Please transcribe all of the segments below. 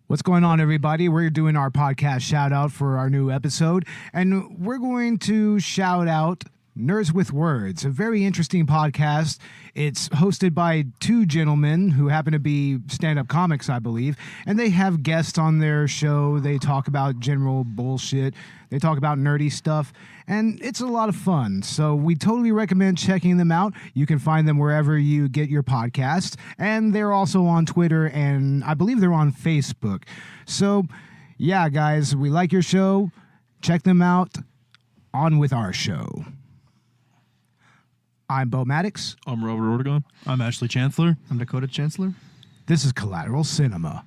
What's going on, everybody? We're doing our podcast shout out for our new episode, and we're going to shout out Nerds with Words, a very interesting podcast. It's hosted by two gentlemen who happen to be stand-up comics, I believe, and they have guests on their show. They talk about general bullshit. They talk about nerdy stuff, and it's a lot of fun. So we totally recommend checking them out. You can find them wherever you get your podcasts, and they're also on Twitter, and I believe they're on Facebook. So, yeah, guys, we like your show. Check them out. On with our show. I'm Bo Maddox. I'm Robert Ortegon. I'm Ashley Chancellor. I'm Dakota Chancellor. This is Collateral Cinema.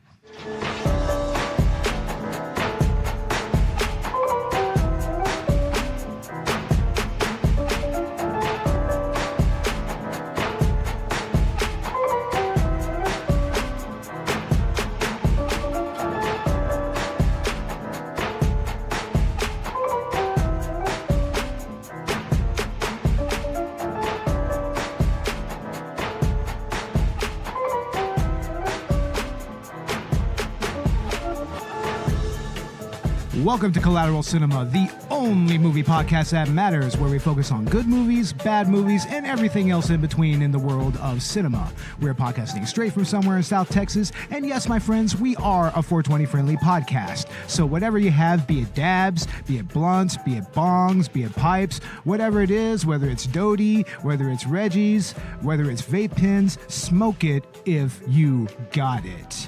Welcome to Collateral Cinema, the only movie podcast that matters, where we focus on good movies, bad movies, and everything else in between in the world of cinema. We're podcasting straight from somewhere in South Texas, and yes, my friends, we are a 420-friendly podcast. So whatever you have, be it dabs, be it blunts, be it bongs, be it pipes, whatever it is, whether it's Doty, whether it's Reggie's, whether it's vape pens, smoke it if you got it.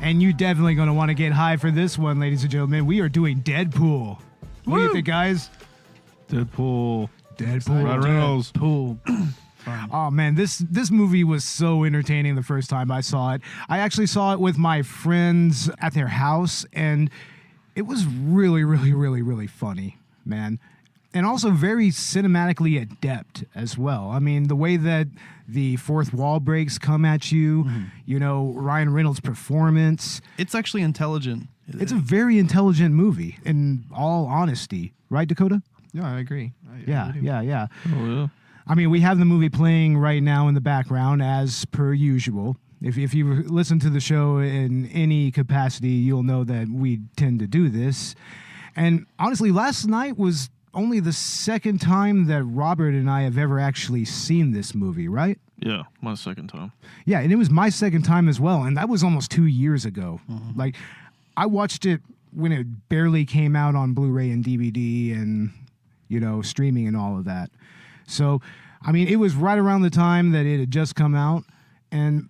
And you're definitely going to want to get high for this one, ladies and gentlemen. We are doing Deadpool. What do you think, guys? Deadpool. Reynolds. Deadpool. Oh, man, this movie was so entertaining the first time I saw it. I actually saw it with my friends at their house, and it was really, really, really, really funny, man. And also very cinematically adept as well. I mean, the way that the fourth wall breaks come at you, you know, Ryan Reynolds' performance. It's actually intelligent. It's a very intelligent movie, in all honesty. Right, Dakota? Yeah, I agree. Yeah. Oh, yeah. I mean, we have the movie playing right now in the background, as per usual. If you listen to the show in any capacity, you'll know that we tend to do this. And honestly, last night was only the second time that Robert and I have ever actually seen this movie, right? Yeah, my second time. Yeah, and it was my second time as well, and that was almost 2 years ago. Like, I watched it when it barely came out on Blu-ray and DVD and, you know, streaming and all of that. So, I mean, it was right around the time that it had just come out, and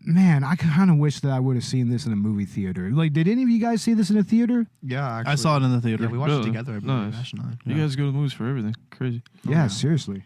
man, I kind of wish that I would have seen this in a movie theater. Like, did any of you guys see this in a theater? Yeah, actually. I saw it in the theater. Yeah, we watched it Really? together. I believe, Nice. Ash and I. You guys go to the movies for everything. Crazy. Yeah, seriously.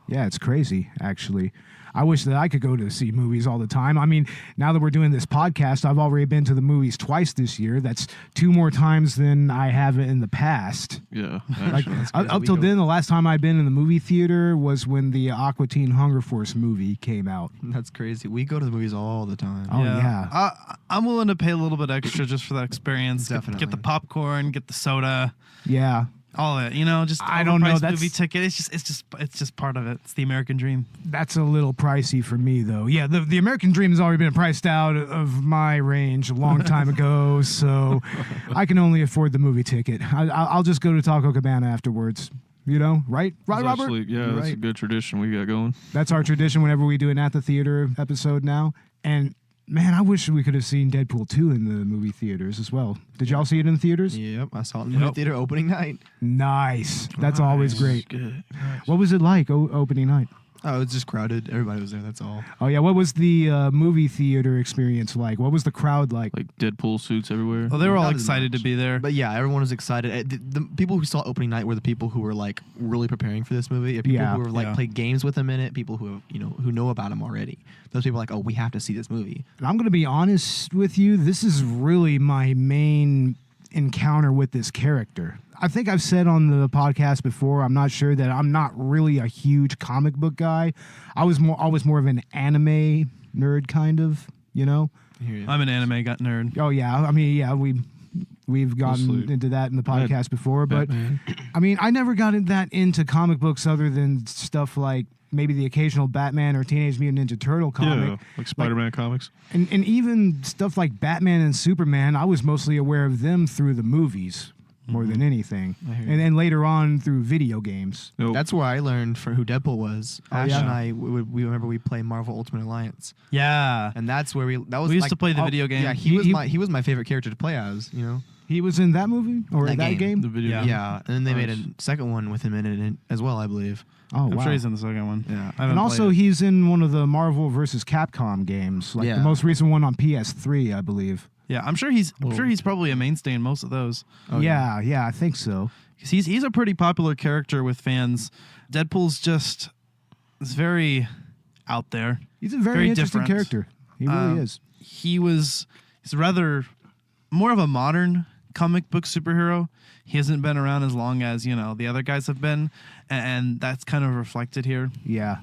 Yeah, it's crazy, actually. I wish that I could go to see movies all the time. I mean, now that we're doing this podcast, I've already been to the movies twice this year. That's 2 more times than I have in the past. Yeah. Like, Actually. up till then, the last time I'd been in the movie theater was when the Aqua Teen Hunger Force movie came out. That's crazy. We go to the movies all the time. Oh, yeah. I'm willing to pay a little bit extra just for that experience. Definitely. Get the popcorn, get the soda, Yeah. all of it. You know, just I don't know, overpriced that's- movie ticket. It's just part of it. It's the American dream. That's a little pricey for me, though. Yeah, the American Dream has already been priced out of my range a long time ago, so I can only afford the movie ticket. I'll just go to Taco Cabana afterwards. You know, right? Right, It's Robert? actually, yeah, that's a good tradition we got going. That's our tradition whenever we do an At the Theater episode now. And, man, I wish we could have seen Deadpool 2 in the movie theaters as well. Did y'all see it in the theaters? Yep, I saw it in the movie theater opening night. Nice. That's always great. Good. What was it like opening night? Oh, it was just crowded. Everybody was there, that's all. Oh, yeah. What was the movie theater experience like? What was the crowd like? Like Deadpool suits everywhere. Well, they were all Not as excited to much. be there. But yeah, everyone was excited. The people who saw opening night were the people who were like really preparing for this movie. People Yeah. who were like Yeah. played games with him in it. People who who know about him already. Those people are like, oh, we have to see this movie. And I'm going to be honest with you. This is really my main encounter with this character. I think I've said on the podcast before, I'm not sure that I'm not really a huge comic book guy. I was more of an anime nerd kind of, you know? I hear you. I'm an anime nerd. Oh yeah, I mean, yeah, we We've gotten Mostly into that in the podcast before, but Batman. I mean, I never got that into comic books other than stuff like maybe the occasional Batman or Teenage Mutant Ninja Turtle comic. Yeah, like Spider-Man comics. And even stuff like Batman and Superman, I was mostly aware of them through the movies more than anything. I hear you. And then later on through video games. Nope. That's where I learned for who Deadpool was. Oh, Ash yeah. and I, we remember we played Marvel Ultimate Alliance, Yeah. and that's where we used We used to play the video game. Yeah, he was my favorite character to play as. You know. He was in that movie or That that game. game? The video. Yeah. game. Yeah, and then they made Nice. a second one with him in it as well, I believe. Oh, I'm wow. sure he's in the second one. Yeah. I haven't And also, played it. he's in one of the Marvel versus Capcom games, like Yeah. the most recent one on PS3, I believe. Yeah, I'm sure he's probably a mainstay in most of those. Oh, yeah, I think so. 'Cause he's a pretty popular character with fans. Deadpool's just is very out there. He's a very, Very interesting different. character. He really is. He's rather more of a modern comic book superhero. He hasn't been around as long as, the other guys have been, and that's kind of reflected here. Yeah.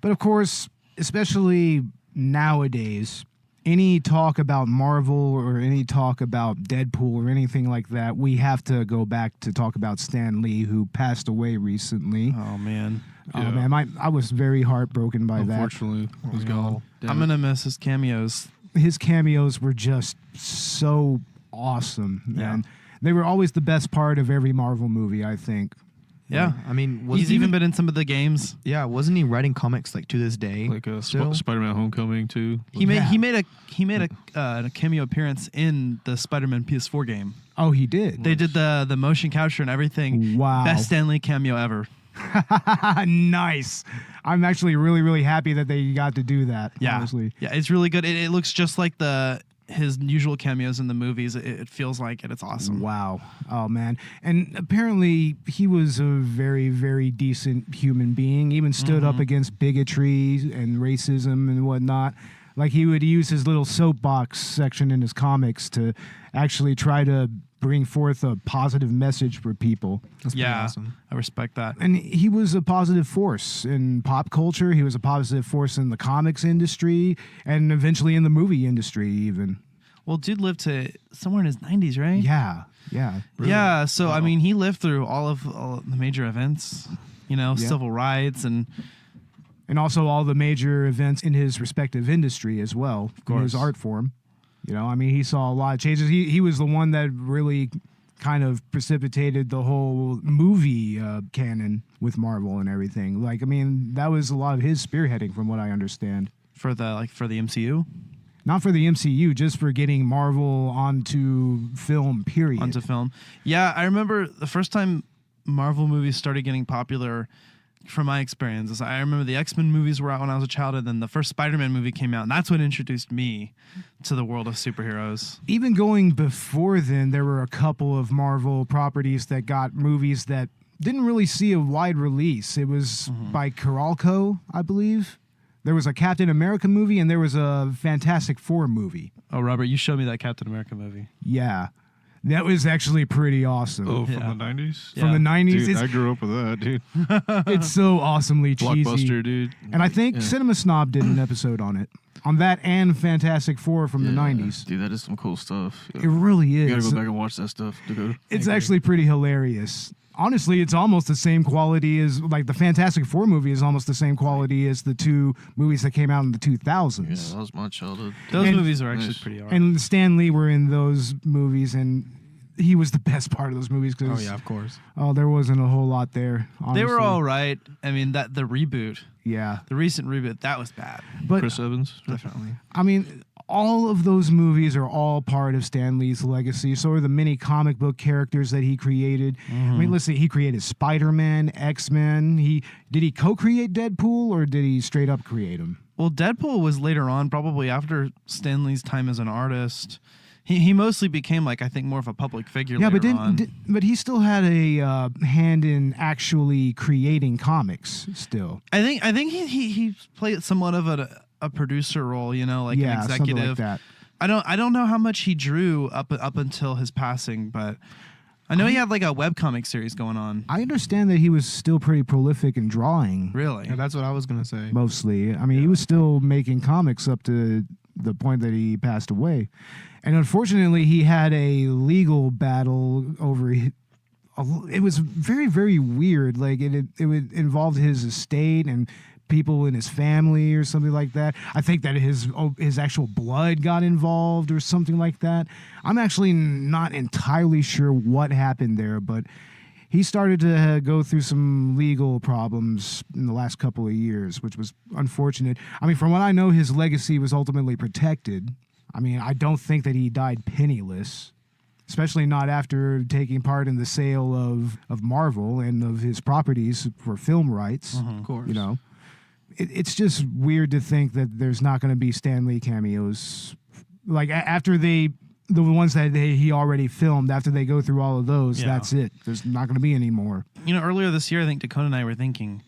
But of course, especially nowadays, any talk about Marvel or any talk about Deadpool or anything like that, we have to go back to talk about Stan Lee, who passed away recently. Oh man, Oh Yeah. man, I was very heartbroken by that. Unfortunately, he's gone. Damn I'm it. gonna miss his cameos. His cameos were just so awesome, Yeah. man. They were always the best part of every Marvel movie, I think. Yeah, I mean, he's even been in some of the games. Yeah, wasn't he writing comics like to this day? Like still? Spider-Man Homecoming too. He made Yeah. he made a cameo appearance in the Spider-Man PS4 game. Oh, he did. They did the motion capture and everything. Wow. Best Stan Lee cameo ever. Nice. I'm actually really, really happy that they got to do that. Yeah, Honestly. yeah, it's really good. It looks just like his usual cameos in the movies. It feels like it. It's awesome. Wow. Oh, man. And apparently he was a very, very decent human being, even stood up against bigotry and racism and whatnot. Like he would use his little soapbox section in his comics to actually try to bring forth a positive message for people. That's pretty Yeah, awesome. I respect that. And he was a positive force in pop culture. He was a positive force in the comics industry and eventually in the movie industry even. Well, dude lived to somewhere in his 90s, right? Yeah. Yeah. Yeah. So I mean, he lived through all of the major events. Civil rights and And also all the major events in his respective industry as well, in his course. art form. I mean, he saw a lot of changes. He was the one that really kind of precipitated the whole movie canon with Marvel and everything. Like, I mean, that was a lot of his spearheading from what I understand. for the MCU Not for the MCU, just for getting Marvel onto film, period. onto film. Yeah, I remember the first time Marvel movies started getting popular. From my experiences, I remember the X-Men movies were out when I was a child, and then the first Spider-Man movie came out, and that's what introduced me to the world of superheroes. Even going before then, there were a couple of Marvel properties that got movies that didn't really see a wide release. It was by Collateral, I believe. There was a Captain America movie, and there was a Fantastic Four movie. Oh, Robert, you showed me that Captain America movie. Yeah. That was actually pretty awesome. Oh, from Yeah. the 90s? Yeah. From the 90s. Dude, I grew up with that, dude. It's so awesomely cheesy. Blockbuster, dude. And I think Yeah. Cinema Snob did an episode on it. On that and Fantastic Four from the Yeah. 90s. Dude, that is some cool stuff. It really You gotta is. go back and watch that stuff, Dakota. It's actually pretty hilarious. Honestly, it's almost the same quality as, like, the Fantastic Four movie is almost the same quality as the two movies that came out in the Yeah, 2000s. that was my childhood. Those And- movies are actually Nice. pretty hard. And Stan Lee were in those movies, and he was the best part of those movies Oh because yeah, of course. there wasn't a whole lot there. They were honestly. all right. I mean, the reboot, Yeah. the recent reboot, that was bad. But Chris Evans. Definitely. I mean, all of those movies are all part of Stan Lee's legacy. So are the many comic book characters that he created. I mean, let's see, he created Spider-Man, X-Men. Did he co-create Deadpool or did he straight up create him? Well, Deadpool was later on, probably after Stan Lee's time as an artist. He mostly became, like, I think, more of a public figure Yeah, later but on. but he still had a hand in actually creating comics. Still, I think he played somewhat of a producer role, like an yeah, something executive. like that. I don't know how much he drew up until his passing, but I know he had like a webcomic series going on. I understand that he was still pretty prolific in drawing. Really? Yeah, that's what I was gonna say. Mostly, I mean, he was still making comics up to the point that he passed away. And unfortunately, he had a legal battle over. It was very, very weird. Like it involved his estate and people in his family or something like that. I think that his actual blood got involved or something like that. I'm actually not entirely sure what happened there, but he started to go through some legal problems in the last couple of years, which was unfortunate. I mean, from what I know, his legacy was ultimately protected. I mean, I don't think that he died penniless, especially not after taking part in the sale of Marvel and of his properties for film rights. Of course. You know, it's just weird to think that there's not going to be Stan Lee cameos. Like after the ones that he already filmed, after they go through all of those, that's it. There's not going to be any more. You know, earlier this year, I think Dakota and I were thinking,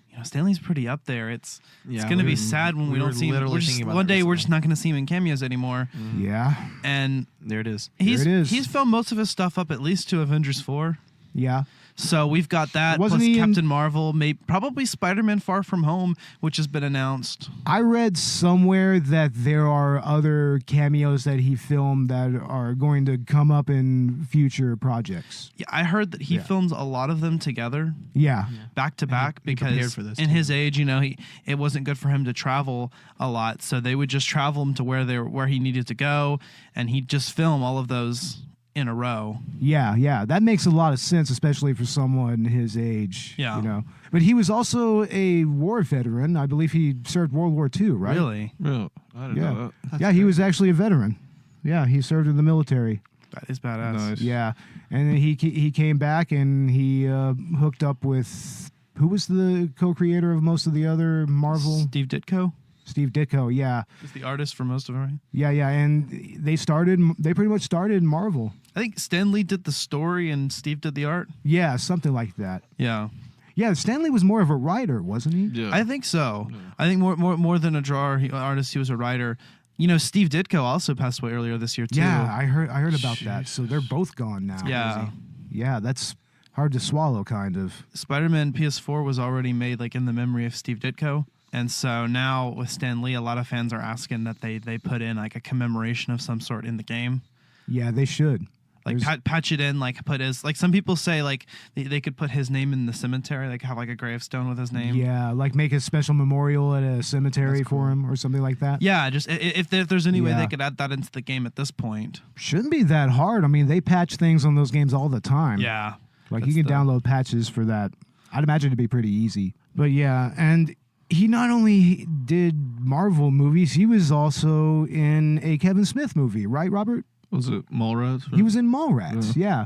you know, Stanley's pretty up there. It's going to be sad when we don't see him. One day we're just not going to see him in cameos anymore. Yeah. And there it is. He's filmed most of his stuff up at least to Avengers 4. Yeah. So we've got that. Wasn't plus he Captain Marvel, probably Spider-Man Far From Home, which has been announced. I read somewhere that there are other cameos that he filmed that are going to come up in future projects. Yeah, I heard that he films a lot of them together. Yeah. Back to back, he prepared because for this, in too. his age, you know, it wasn't good for him to travel a lot, so they would just travel him to where he needed to go, and he'd just film all of those in a row. Yeah. That makes a lot of sense, especially for someone his age. Yeah. You know. But he was also a war veteran. I believe he served World War II, right? Really? Yeah, I didn't know that. Yeah, he was actually a veteran. Yeah, he served in the military. That is badass. Nice. Yeah. And then he came back and he hooked up with, who was the co-creator of most of the other Marvel? Steve Ditko Steve Ditko, yeah. is the artist for most of it, right? Yeah, and they pretty much started Marvel. I think Stan Lee did the story and Steve did the art. Yeah, something like that. Yeah. Yeah, Stan Lee was more of a writer, wasn't he? Yeah. I think so. I think more than a drawer, artist, he was a writer. You know, Steve Ditko also passed away earlier this year too. Yeah, I heard about that. So they're both gone now. Yeah. Yeah, that's hard to swallow, kind of. Spider-Man PS4 was already made like in the memory of Steve Ditko. And so now with Stan Lee, a lot of fans are asking that they put in like a commemoration of some sort in the game. Yeah, they should. Like patch it in, like put his, like some people say like they could put his name in the cemetery, like have like a gravestone with his name. Yeah, like make a special memorial at a cemetery for him or something like that. Yeah, just if there's any way they could add that into the game at this point. Shouldn't be that hard. I mean, they patch things on those games all the time. Yeah. Like you can download patches for that. I'd imagine it'd be pretty easy. But yeah, and he not only did Marvel movies, he was also in a Kevin Smith movie, right, Robert? Was it Mallrats? He was in Mallrats, yeah.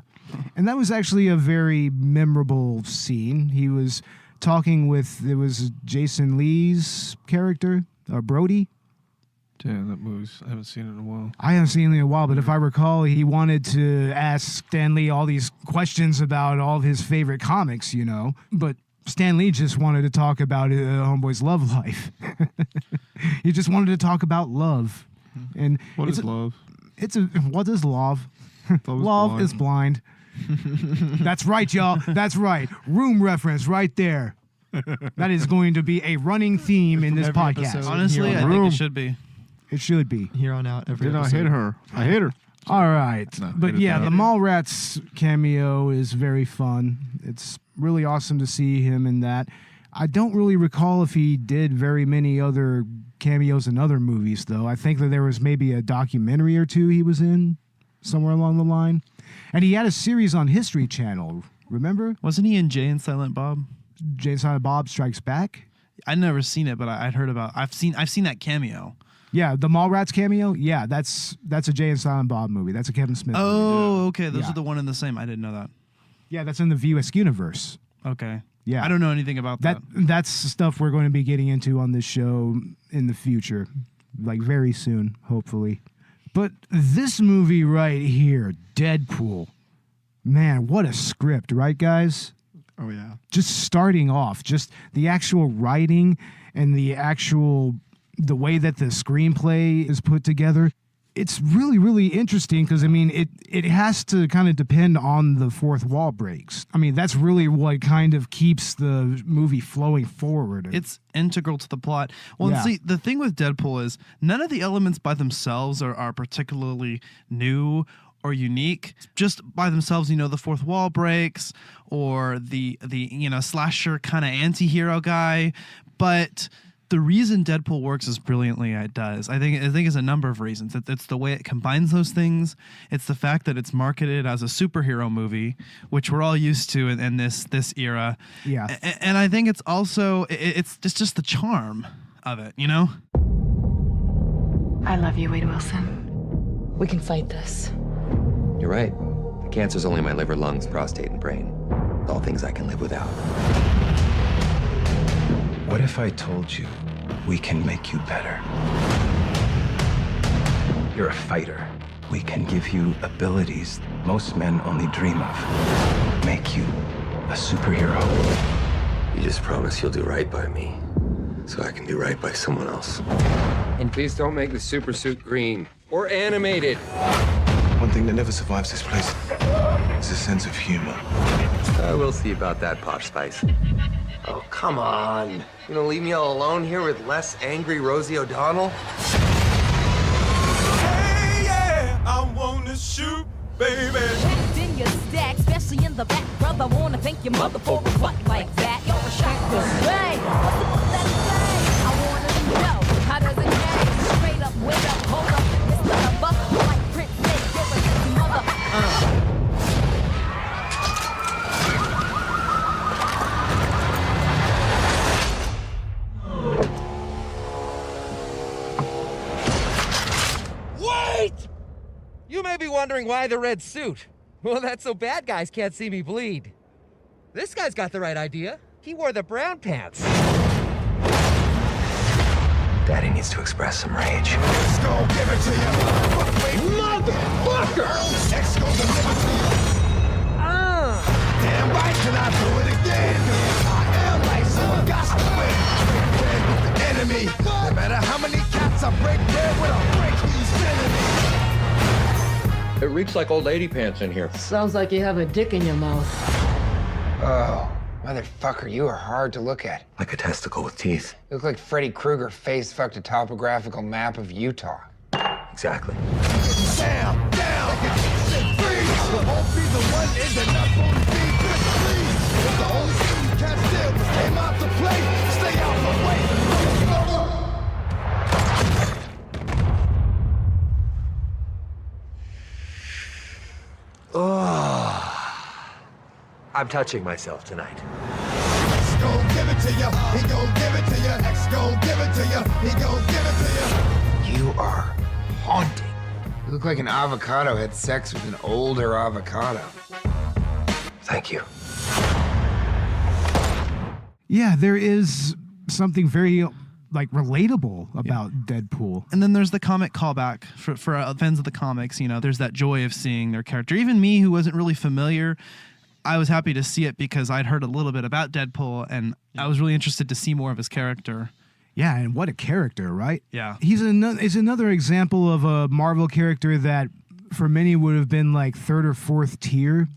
And that was actually a very memorable scene. He was talking with, it was Jason Lee's character, Brody. Damn, that movie's, I haven't seen it in a while. I haven't seen it in a while, but if I recall, he wanted to ask Stan Lee all these questions about all of his favorite comics, you know. But Stan Lee just wanted to talk about Homeboy's love life. He just wanted to talk about love. And What is love? What is love? Love Love is blind. That's right, y'all. That's right. Room reference right there. That is going to be a running theme in this Every podcast. episode. Honestly, I think it should be. It should be. Here on out, every Did I episode. hit her? I hit her. All right. No, But edit yeah, that the Mallrats cameo is very fun. It's really awesome to see him in that. I don't really recall if he did very many other cameos in other movies, though. I think that there was maybe a documentary or two he was in somewhere along the line. And he had a series on History Channel, remember? Wasn't he in Jay and Silent Bob? Jay and Silent Bob Strikes Back? I'd never seen it, but I'd heard about. I've seen that cameo. Yeah, the Mallrats cameo? Yeah, that's a Jay and Silent Bob movie. That's a Kevin Smith movie. Oh, okay. Those Yeah. are the one and the same. I didn't know that. Yeah, that's in the VUS universe. Okay. Yeah. I don't know anything about that. That's stuff we're going to be getting into on this show in the future, like very soon, hopefully. But this movie right here, Deadpool, man, what a script, right, guys? Oh, yeah. Just starting off, just the actual writing and the way that the screenplay is put together. it's really, really interesting because, I mean, it has to kind of depend on the fourth wall breaks. I mean, that's really what kind of keeps the movie flowing forward. It's integral to the plot. Well, Yeah. see, the thing with Deadpool is none of the elements by themselves are particularly new or unique. Just by themselves, the fourth wall breaks or the slasher kind of anti-hero guy. But the reason Deadpool works as brilliantly as it does, I think it's a number of reasons. It's the way it combines those things. It's the fact that it's marketed as a superhero movie, which we're all used to in this era. Yeah. And I think it's also it's just the charm of it, I love you, Wade Wilson. We can fight this. You're right. The cancer's only my liver, lungs, prostate, and brain. All things I can live without. What if I told you we can make you better? You're a fighter. We can give you abilities most men only dream of. Make you a superhero. You just promise you'll do right by me, so I can do right by someone else. And please don't make the super suit green or animated. One thing that never survives this place is a sense of humor. We'll see about that, Posh Spice. Oh, come on. You gonna leave me all alone here with less angry Rosie O'Donnell? Hey, yeah, I wanna shoot, baby. Packed in your stack, especially in the back, brother. Wanna thank your mother for a butt like that. You're a shotgun. Hey, what's the fuck that say? I wanna know, how does it change? Straight up, wait up, hold up. It's not a buck like Prince Nate. You're a sexy mother. Wait! You may be wondering why the red suit. Well, that's so bad guys can't see me bleed. This guy's got the right idea. He wore the brown pants. Daddy needs to express some rage. Let's go give it to you. Motherfucker! X gon' deliver to you. Damn right, can I do it again? I am like someone got to win. Break bread with the enemy. No matter how many cats I break bread with, I'll break these enemies. It reeks like old lady pants in here. Sounds like you have a dick in your mouth. Oh, motherfucker, you are hard to look at. Like a testicle with teeth. You look like Freddy Krueger face fucked a topographical map of Utah. Exactly. Down, down, set free. You won't be the one in the not gonna be good, please. The only thing you can't steal was came out to play. Stay out my way. I'm touching myself tonight. X gon' give it to ya. He gon' give it to ya. X gon' give it to ya. He gon' give it to ya. You are haunting. You look like an avocado had sex with an older avocado. Thank you. Yeah, there is something very relatable about Deadpool. And then there's the comic callback for fans of the comics. There's that joy of seeing their character. Even me, who wasn't really familiar, I was happy to see it because I'd heard a little bit about Deadpool, and I was really interested to see more of his character. Yeah, and what a character, right? Yeah. He's another example of a Marvel character that for many would have been like third or fourth tier,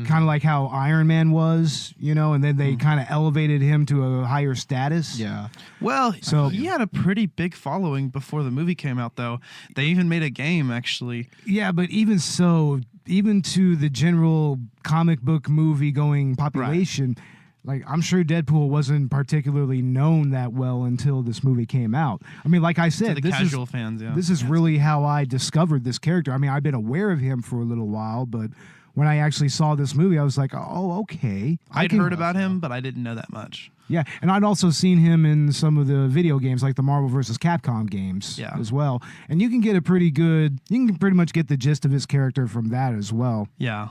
kind of like how Iron Man was, and then they kind of elevated him to a higher status. Yeah. Well, so he had a pretty big following before the movie came out, though. They even made a game, actually. Yeah, but even so, even to the general comic book movie going population, I'm sure Deadpool wasn't particularly known that well until this movie came out. I mean, like I said, To the casual fans, yeah. This is really how I discovered this character. I mean, I've been aware of him for a little while, but when I actually saw this movie, I was like, oh, okay. I'd heard about him, but I didn't know that much. Yeah, and I'd also seen him in some of the video games, like the Marvel vs. Capcom games as well. And you can pretty much get the gist of his character from that as well. Yeah.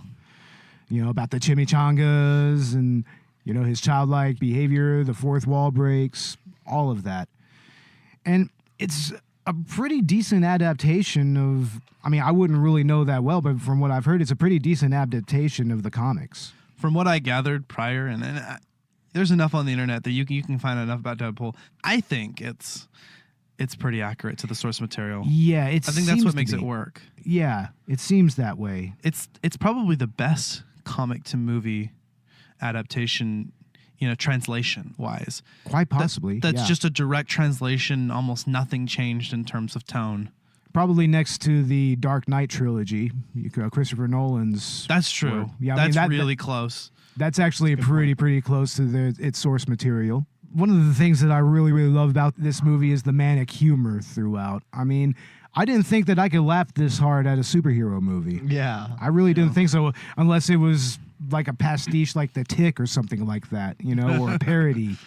About the chimichangas and, his childlike behavior, the fourth wall breaks, all of that. And it's a pretty decent adaptation of, I wouldn't really know that well, but from what I've heard, it's a pretty decent adaptation of the comics. From what I gathered prior, and there's enough on the internet that you can find enough about Deadpool. I think it's it's pretty accurate to the source material. Yeah, I think that's what makes it work. Yeah, it seems that way. It's probably the best comic to movie adaptation, translation wise. Quite possibly. That's yeah. just a direct translation. Almost nothing changed in terms of tone. Probably next to the Dark Knight trilogy, Christopher Nolan's. That's true. work. Yeah, that's really close. That's actually pretty close to its source material. One of the things that I really love about this movie is the manic humor throughout. I mean, I didn't think that I could laugh this hard at a superhero movie. Yeah. I really didn't think so, unless it was like a pastiche like The Tick or something like that, or a parody.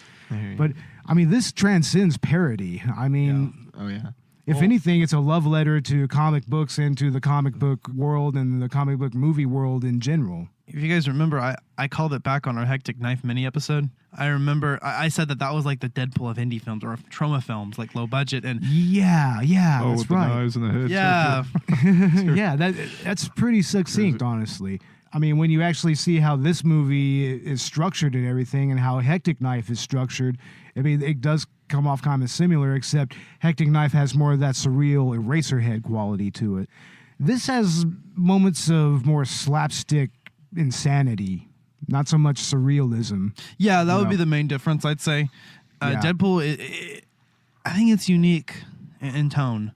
But, I mean, this transcends parody. I mean... Yeah. Oh, yeah. If anything, it's a love letter to comic books and to the comic book world and the comic book movie world in general. If you guys remember, I called it back on our Hectic Knife mini episode. I remember I said that was like the Deadpool of indie films or trauma films, like low budget. And yeah, that's with right. the knives and the heads. Yeah. Yeah, that's pretty succinct, honestly. I mean, when you actually see how this movie is structured and everything and how Hectic Knife is structured, I mean, it does come off kind of similar, except Hectic Knife has more of that surreal Eraserhead quality to it. This has moments of more slapstick insanity, not so much surrealism. Yeah, that would be the main difference, I'd say. Yeah. Deadpool, I think it's unique in tone.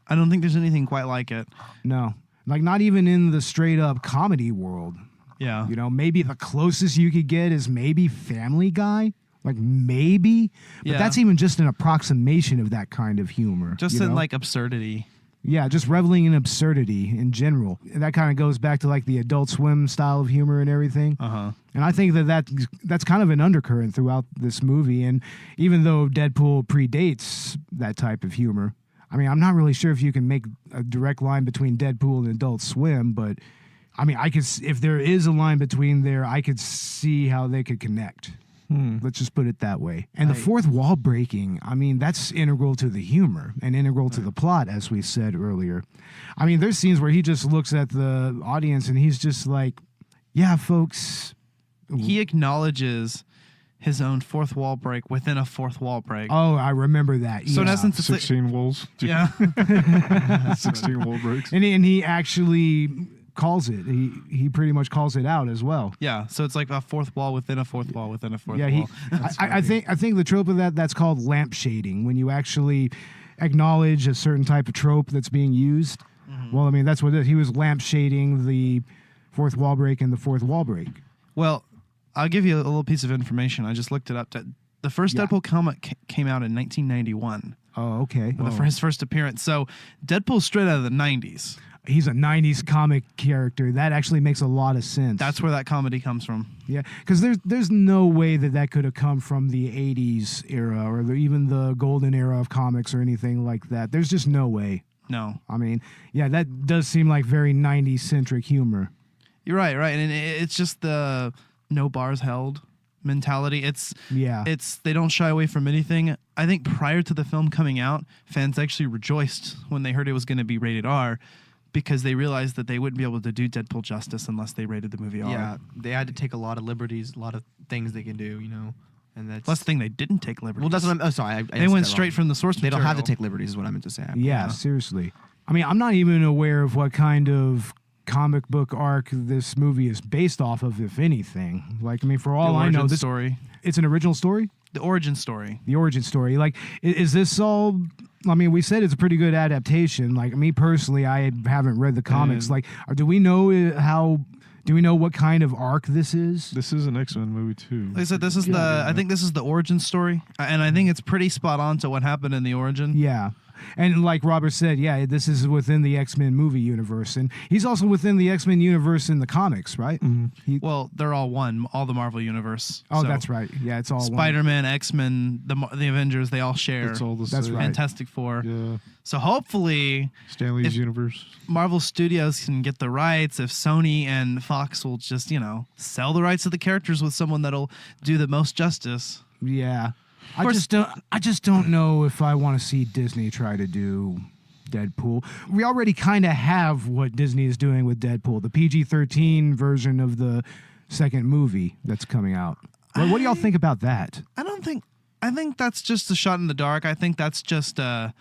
I don't think there's anything quite like it. No. Like, not even in the straight-up comedy world. Yeah. Maybe the closest you could get is maybe Family Guy. Like, maybe. But that's even just an approximation of that kind of humor. Just in, like, absurdity. Yeah, just reveling in absurdity in general. And that kind of goes back to, like, the Adult Swim style of humor and everything. Uh-huh. And I think that's kind of an undercurrent throughout this movie. And even though Deadpool predates that type of humor, I mean, I'm not really sure if you can make a direct line between Deadpool and Adult Swim, but I mean, if there is a line between there, I could see how they could connect. Let's just put it that way. And the fourth wall breaking, I mean, that's integral to the humor and integral to the plot, as we said earlier. I mean, there's scenes where he just looks at the audience and he's just like, yeah, folks. He acknowledges his own fourth wall break within a fourth wall break. Oh, I remember that. So in yeah. essence, it's 16 walls. Yeah. 16 wall breaks. And he actually calls it. He pretty much calls it out as well. Yeah, so it's like a fourth wall within a fourth wall within a fourth Yeah, wall. I think the trope of that's called lamp shading, when you actually acknowledge a certain type of trope that's being used. Mm-hmm. Well, I mean, that's what it is. He was lamp shading the fourth wall break and the fourth wall break. Well, I'll give you a little piece of information. I just looked it up. The first Deadpool comic came out in 1991. Oh, okay. His first appearance. So Deadpool's straight out of the 90s. He's a 90s comic character. That actually makes a lot of sense. That's where that comedy comes from. Yeah, because there's no way that could have come from the 80s era or even the golden era of comics or anything like that. There's just no way. No. I mean, yeah, that does seem like very 90s-centric humor. You're right. And it's just the no bars held mentality. It's they don't shy away from anything. I think prior to the film coming out, fans actually rejoiced when they heard it was going to be rated R, because they realized that they wouldn't be able to do Deadpool justice unless they rated the movie R. Yeah, they had to take a lot of liberties, a lot of things they can do, and that's the thing, they didn't take liberties. Well, that's what I'm. Oh, sorry, they went straight from the source material. They don't have to take liberties, is what I meant to say. Yeah, seriously. I mean, I'm not even aware of what kind of comic book arc this movie is based off of, if anything. Like, I mean, for all I know, this story. It's an original story? The origin story. The origin story. Like, is this all... I mean, we said it's a pretty good adaptation. Like, me personally, I haven't read the comics. Like, do we know what kind of arc this is? This is an X-Men movie too. Like I said, this is I think this is the origin story, and I think it's pretty spot on to what happened in the origin. Yeah. And like Robert said, yeah, this is within the X-Men movie universe. And he's also within the X-Men universe in the comics, right? Mm-hmm. Well, they're all one, all the Marvel universe. Oh, so that's right. Yeah, it's all Spider-Man, X-Men, the Avengers, they all share. It's all the same. same. Right. Fantastic Four. Yeah. So hopefully... Stanley's universe. Marvel Studios can get the rights, if Sony and Fox will just, sell the rights of the characters with someone that'll do the most justice. Yeah. I just don't know if I want to see Disney try to do Deadpool. We already kind of have what Disney is doing with Deadpool, the PG-13 version of the second movie that's coming out. What do y'all think about that? I don't think I think that's just a shot in the dark. I think that's just to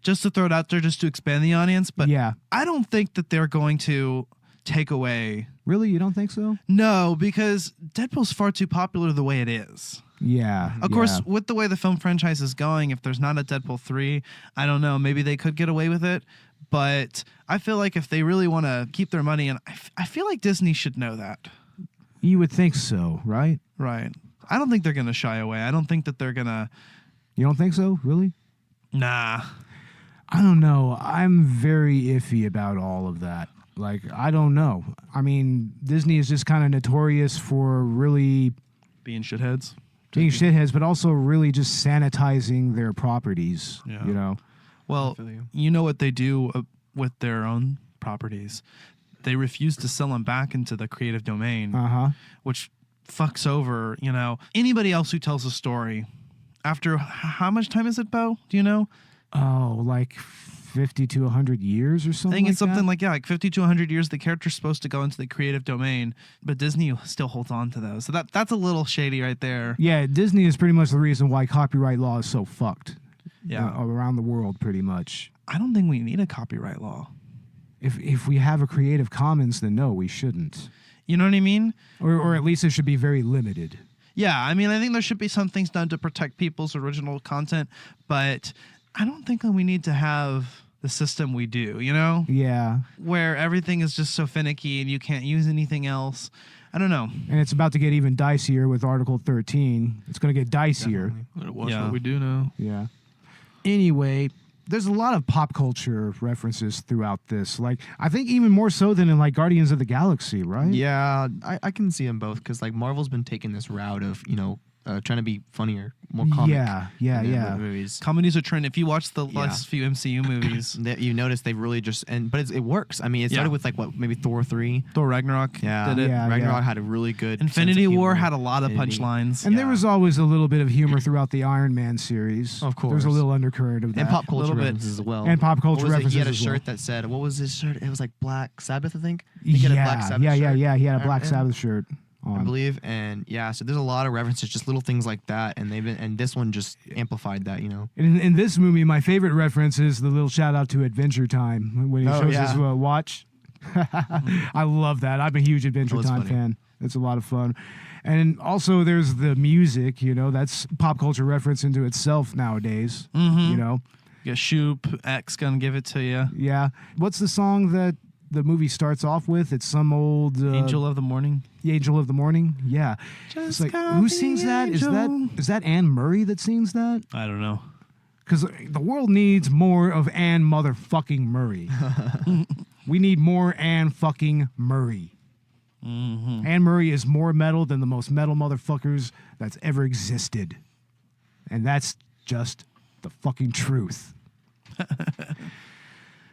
throw it out there, just to expand the audience. But Yeah. I don't think that they're going to take away. Really? You don't think so? No, because Deadpool's far too popular the way it is. Yeah. Of course, with the way the film franchise is going, if there's not a Deadpool 3, I don't know, maybe they could get away with it. But I feel like if they really want to keep their money, and I feel like Disney should know that. You would think so, right? Right. I don't think they're going to shy away. I don't think that they're going to. You don't think so? Really? Nah. I don't know. I'm very iffy about all of that. Like, I don't know. I mean, Disney is just kind of notorious for really being shitheads. Being shitheads, but also really just sanitizing their properties, Yeah. you know? Well, you know what they do with their own properties? They refuse to sell them back into the creative domain, which fucks over, anybody else who tells a story. After how much time is it, Bo? Do you know? Oh, like 50 to 100 years or something. I think it's like something that? like 50 to 100 years. The character's supposed to go into the creative domain, but Disney still holds on to those. So that's a little shady right there. Yeah, Disney is pretty much the reason why copyright law is so fucked. Yeah. Around the world, pretty much. I don't think we need a copyright law. If we have a Creative Commons, then no, we shouldn't. You know what I mean? Or at least it should be very limited. Yeah, I mean, I think there should be some things done to protect people's original content, but I don't think that we need to have the system we do, Yeah. Where everything is just so finicky and you can't use anything else. I don't know. And it's about to get even dicier with Article 13. It's going to get dicier. Better watch what we do now. Yeah. Anyway, there's a lot of pop culture references throughout this. Like, I think even more so than in, like, Guardians of the Galaxy, right? Yeah, I can see them both because, like, Marvel's been taking this route of, trying to be funnier, more comic. Yeah. Movies. Comedies are trend. If you watch the last few MCU movies, you notice they've really but it works. I mean, it started with maybe Thor 3. Thor Ragnarok did it. Ragnarok had a really good Infinity War humor. had a lot of punchlines. And there was always a little bit of humor throughout the Iron Man series. Of course. There's a little undercurrent of that. And pop culture little bit. references as well. And pop culture What was it? references He had a as well. shirt that said, what was his shirt? It was like Black Sabbath, I think. He had a Black Sabbath shirt. Yeah. He had a Black Sabbath shirt on. I believe, and so there's a lot of references, just little things like that, and this one just amplified that, In this movie, my favorite reference is the little shout out to Adventure Time when he shows his watch. I love that. I'm a huge Adventure Time fan. It's a lot of fun. And also there's the music, that's pop culture reference into itself nowadays, Yeah, Shoop, X gonna give it to you. Yeah. What's the song that the movie starts off with? It's some old Angel of the Morning. The Angel of the Morning. Yeah. Just it's like, who sings that? Is that Anne Murray that sings that? I don't know. Because the world needs more of Anne motherfucking Murray. We need more Anne fucking Murray. Mm-hmm. Anne Murray is more metal than the most metal motherfuckers that's ever existed. And that's just the fucking truth.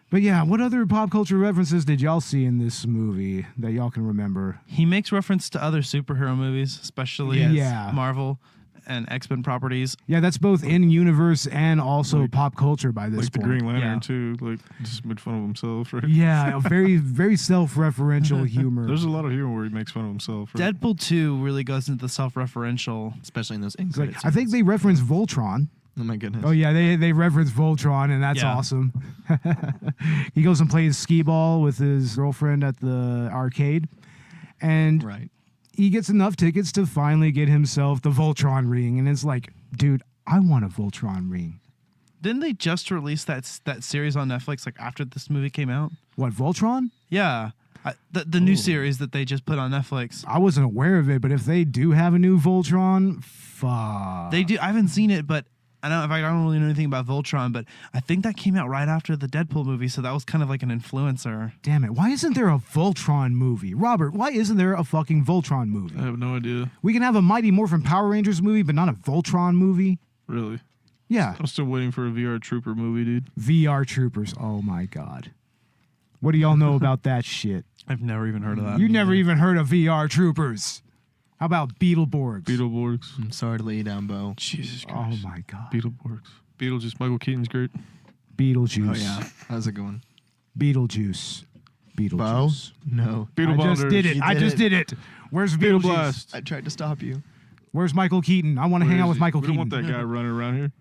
But yeah, what other pop culture references did y'all see in this movie that y'all can remember? He makes reference to other superhero movies, especially Marvel and X-Men properties. Yeah, that's both in universe and also pop culture by this Like the point. Green Lantern too, like just made fun of himself, right? Yeah, very, very self-referential humor. There's a lot of humor where he makes fun of himself. Right? Deadpool 2 really goes into the self-referential, especially in those end Like, credits. I think they reference Voltron. Oh my goodness. Oh yeah, they reference Voltron, and that's awesome. He goes and plays skee ball with his girlfriend at the arcade, and he gets enough tickets to finally get himself the Voltron ring, and it's like, dude, I want a Voltron ring. Didn't they just release that series on Netflix like after this movie came out? What, Voltron? Yeah. The new series that they just put on Netflix. I wasn't aware of it, but if they do have a new Voltron, fuck. They do. I haven't seen it, but I don't really know anything about Voltron, but I think that came out right after the Deadpool movie, so that was kind of like an influencer. Damn it. Why isn't there a Voltron movie? Robert, why isn't there a fucking Voltron movie? I have no idea. We can have a Mighty Morphin Power Rangers movie, but not a Voltron movie? Really? Yeah. I'm still waiting for a VR Trooper movie, dude. VR Troopers. Oh my God. What do y'all know about that shit? I've never even heard of that. You never even heard of VR Troopers. How about Beetleborgs? Beetleborgs. I'm sorry to lay you down, Bo. Jesus Christ. Oh my God. Beetleborgs. Beetlejuice. Michael Keaton's great. Beetlejuice. Oh yeah, how's it going? Beetlejuice. Beetlejuice. No. I just did it. I just did it. Where's Beetle Beetlejuice? Blast. I tried to stop you. Where's Michael Keaton? I want to hang out with Michael We don't Keaton. want that guy running around here.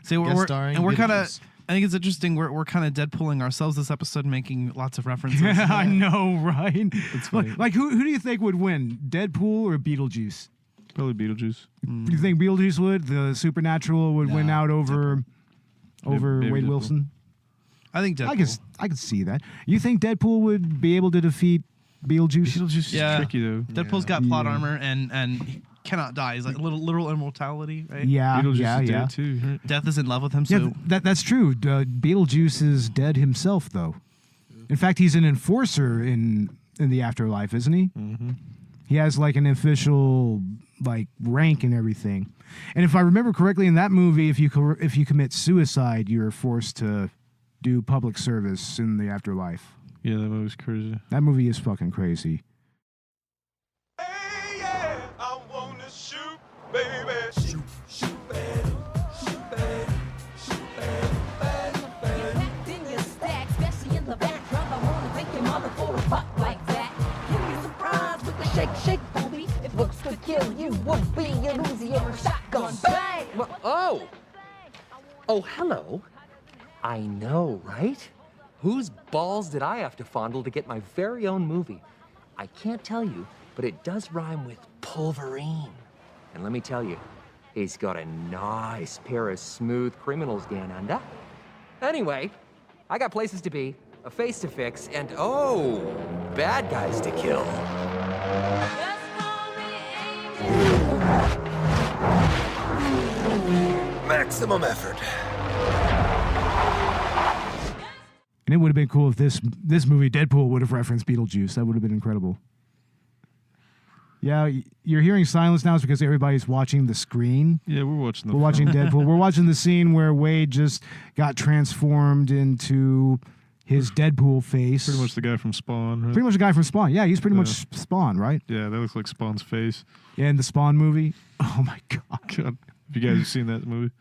See, Guest starring we're kind of. Beetlejuice. I think it's interesting. We're kind of Deadpooling ourselves this episode, making lots of references. Yeah, I know, right? funny. Like who do you think would win, Deadpool or Beetlejuice? Probably Beetlejuice. Do you think Beetlejuice would? The Supernatural would win out over Maybe Wade Deadpool. Wilson? I think Deadpool. I could see that. You think Deadpool would be able to defeat Beetlejuice? Beetlejuice is Yeah. tricky though. Deadpool's got plot Yeah. armor and he cannot die. He's like literal immortality, right? Yeah, Beetlejuice yeah, is yeah. dead too. Right? Death is in love with him, so Yeah, that's true. Beetlejuice is dead himself, though. In fact, he's an enforcer in the afterlife, isn't he? Mm-hmm. He has like an official like rank and everything. And if I remember correctly, in that movie, if you commit suicide, you're forced to do public service in the afterlife. Yeah, that movie's crazy. That movie is fucking crazy. Hey, yeah, I wanna shoot, baby. Shoot, shoot, baby. Shoot, baby. Shoot, baby. Get packed in your stack, especially in the back. Brother, wanna thank your mother for a buck like that. Give me a surprise with the shake, shake, homie. If looks could kill you, would be an Uzi or a shotgun. Bang! Oh! Oh, hello. I know, right? Whose balls did I have to fondle to get my very own movie? I can't tell you, but it does rhyme with Pulverine. And let me tell you, he's got a nice pair of smooth criminals down under. Anyway, I got places to be, a face to fix, and oh, bad guys to kill. Maximum effort. And it would have been cool if this movie, Deadpool, would have referenced Beetlejuice. That would have been incredible. Yeah, you're hearing silence now is because everybody's watching the screen. Yeah, we're watching the We're watching Deadpool. We're watching the scene where Wade just got transformed into his Deadpool face. Pretty much the guy from Spawn, right? Pretty much the guy from Spawn. Yeah, he's pretty much Spawn, right? Yeah, that looks like Spawn's face. Yeah, in the Spawn movie. Oh my god. God. Have you guys have seen that movie?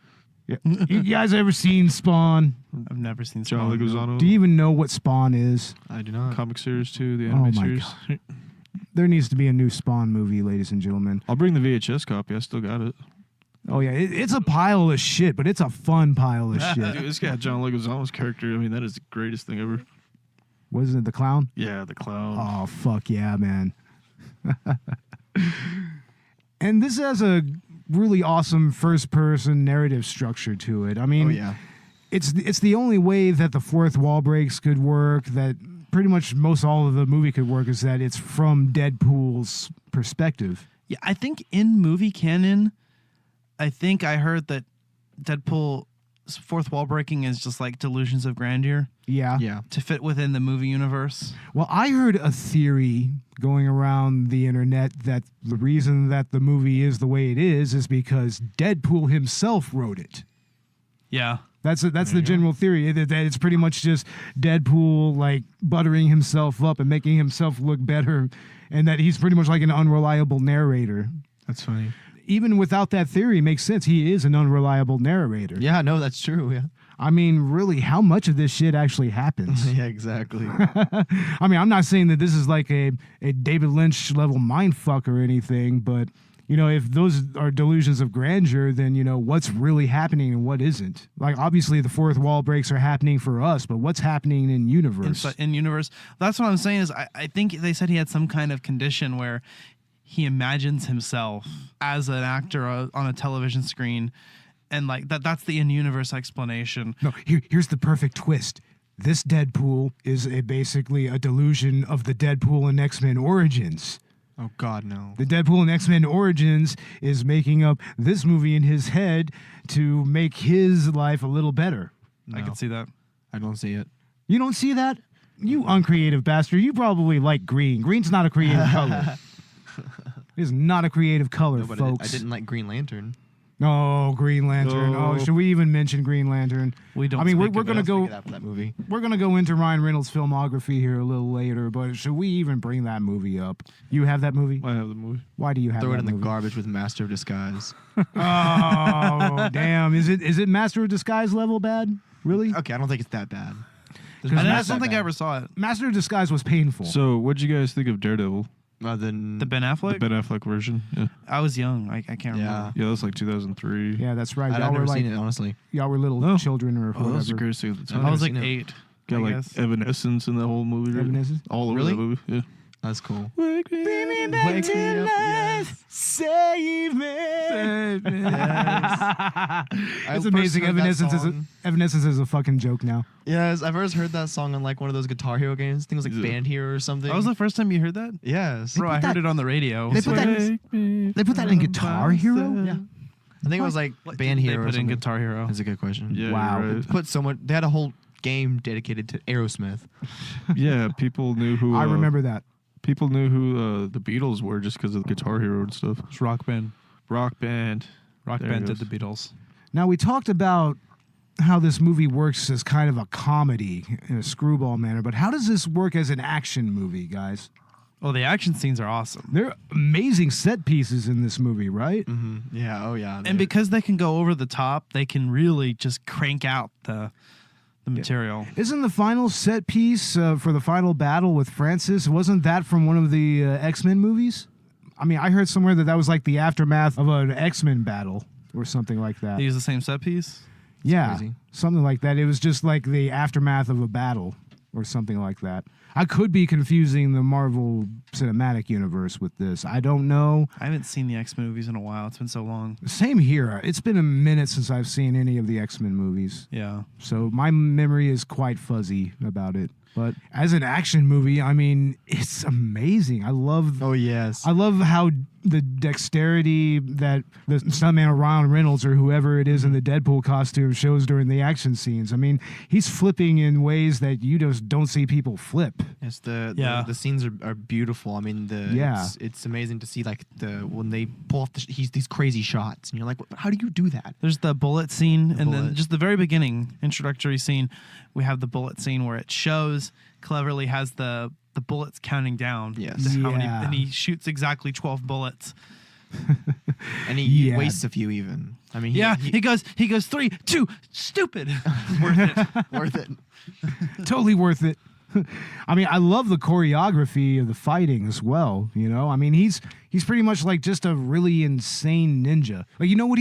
Yeah. You guys ever seen Spawn? I've never seen John Spawn, no. Leguizamo. Do you even know what Spawn is? I do not. Comic series too, the Oh anime my series. God. There needs to be a new Spawn movie, ladies and gentlemen. I'll bring the VHS copy. I still got it. Oh yeah, it's a pile of shit, but it's a fun pile of Dude, shit. this guy John Leguizamo's character. I mean, that is the greatest thing ever. Wasn't it the clown? Yeah, the clown. Oh fuck yeah, man. And this has a really awesome first-person narrative structure to it. I mean, Oh yeah. it's the only way that the fourth wall breaks could work, that pretty much most all of the movie could work, is that it's from Deadpool's perspective. Yeah, I think in movie canon, I think I heard that Deadpool's fourth wall breaking is just like delusions of grandeur Yeah. Yeah. to fit within the movie universe. Well, I heard a theory going around the internet that the reason that the movie is the way it is because Deadpool himself wrote it. Yeah. That's the general theory, that it's pretty much just Deadpool like buttering himself up and making himself look better, and that he's pretty much like an unreliable narrator. That's funny. Even without that theory, it makes sense. He is an unreliable narrator. Yeah, no, that's true. Yeah. I mean, really, how much of this shit actually happens? Yeah, exactly. I mean, I'm not saying that this is like a David Lynch level mindfuck or anything, but you know, if those are delusions of grandeur, then you know what's really happening and what isn't. Like, obviously, the fourth wall breaks are happening for us, but what's happening in universe? In universe. That's what I'm saying is I think they said he had some kind of condition where he imagines himself as an actor on a television screen, and like that's the in-universe explanation. No, here's the perfect twist. This Deadpool is basically a delusion of the Deadpool in X-Men Origins. Oh God, no. The Deadpool in X-Men Origins is making up this movie in his head to make his life a little better. I can see that. I don't see it. You don't see that? You uncreative bastard. You probably like green. Green's not a creative color. It is not a creative color, No, but folks. I didn't like Green Lantern. Oh, Green Lantern. No. Oh, should we even mention Green Lantern? We don't. I mean, we're speak of gonna it. go. After that movie. We're gonna go into Ryan Reynolds' filmography here a little later, but should we even bring that movie up? You have that movie? I have the movie. Why do you have Throw that it in the movie? garbage with Master of Disguise. Oh, damn! Is it Master of Disguise level bad? Really? Okay, I don't think it's that bad. I don't think I ever saw it. Master of Disguise was painful. So, what'd you guys think of Daredevil? The Ben Affleck? The Ben Affleck version. Yeah. I was young. I can't remember. Yeah, that was like 2003. Yeah, that's right. I've Y'all were never like, seen it, honestly. y'all were little No. children or Oh, that was the whatever. greatest thing at the time. I was like seen it. 8. Got I like guess. Evanescence in the whole movie. right? Evanescence? All over Really? the movie. Yeah. That's cool. Wake me Back to life, save me. I It's first amazing. heard that Evanescence is a fucking joke now. Yes, I've first heard that song on like one of those Guitar Hero games. I think it was like Yeah. Band Hero or something. That was the first time you heard that? Yes. Bro, I heard it on the radio. They put that. They put that in Guitar Hero. Yeah. I think it was like Band Hero. They or put in something. Guitar Hero. That's a good question. Yeah, Wow. you're right. Put so much. They had a whole game dedicated to Aerosmith. Yeah, people knew who. I remember that. People knew who the Beatles were just because of the Guitar Hero and stuff. It's Rock Band. Rock Band. Rock There Band it did goes. the Beatles. Now we talked about how this movie works as kind of a comedy in a screwball manner, but how does this work as an action movie, guys? Well, the action scenes are awesome. There are amazing set pieces in this movie, right? Mm-hmm. Yeah. Oh yeah. And because they can go over the top, they can really just crank out the material. Isn't the final set piece for the final battle with Francis, wasn't that from one of the X-Men movies? I mean, I heard somewhere that was like the aftermath of an X-Men battle or something like that. They use the same set piece? Yeah, crazy. something like that. It was just like the aftermath of a battle or something like that. I could be confusing the Marvel Cinematic Universe with this. I don't know. I haven't seen the X movies in a while. It's been so long. Same here. It's been a minute since I've seen any of the X-Men movies. Yeah. So my memory is quite fuzzy about it. But as an action movie, I mean, it's amazing. I love Oh yes. I love how the dexterity that the stuntman Reynolds or whoever it is in the Deadpool costume shows during the action scenes. I mean, he's flipping in ways that you just don't see people flip. Yes, Yeah. the scenes are beautiful. I mean, Yeah. it's amazing to see like when they pull off these crazy shots, and you're like, how do you do that? There's the bullet scene, and then bullet. just the very beginning introductory scene. We have the bullet scene where it shows cleverly has the bullets counting down. Yes. to how many, Yeah. and he shoots exactly 12 bullets. And he Yeah. wastes a few even. I mean, He goes 3, 2, stupid. Worth it. worth it. Totally worth it. I mean, I love the choreography of the fighting as well. You know, I mean, he's pretty much like just a really insane ninja. Like, you know what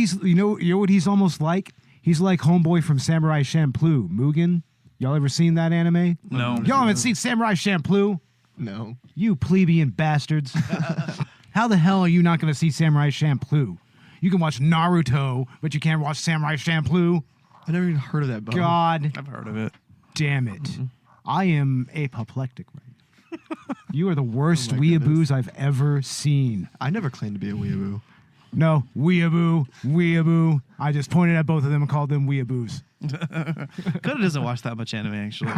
he's almost like? He's like homeboy from Samurai Champloo, Mugen. Y'all ever seen that anime? No. Y'all haven't seen Samurai Champloo? No. You plebeian bastards. How the hell are you not going to see Samurai Champloo? You can watch Naruto, but you can't watch Samurai Champloo? I never even heard of that. Bo. God I've heard of it. damn it. I am apoplectic right now. You are the worst Oh my weeaboos I've ever seen. I never claimed to be a weeaboo. No, weeaboo. I just pointed at both of them and called them weeaboos. Coda doesn't watch that much anime, actually.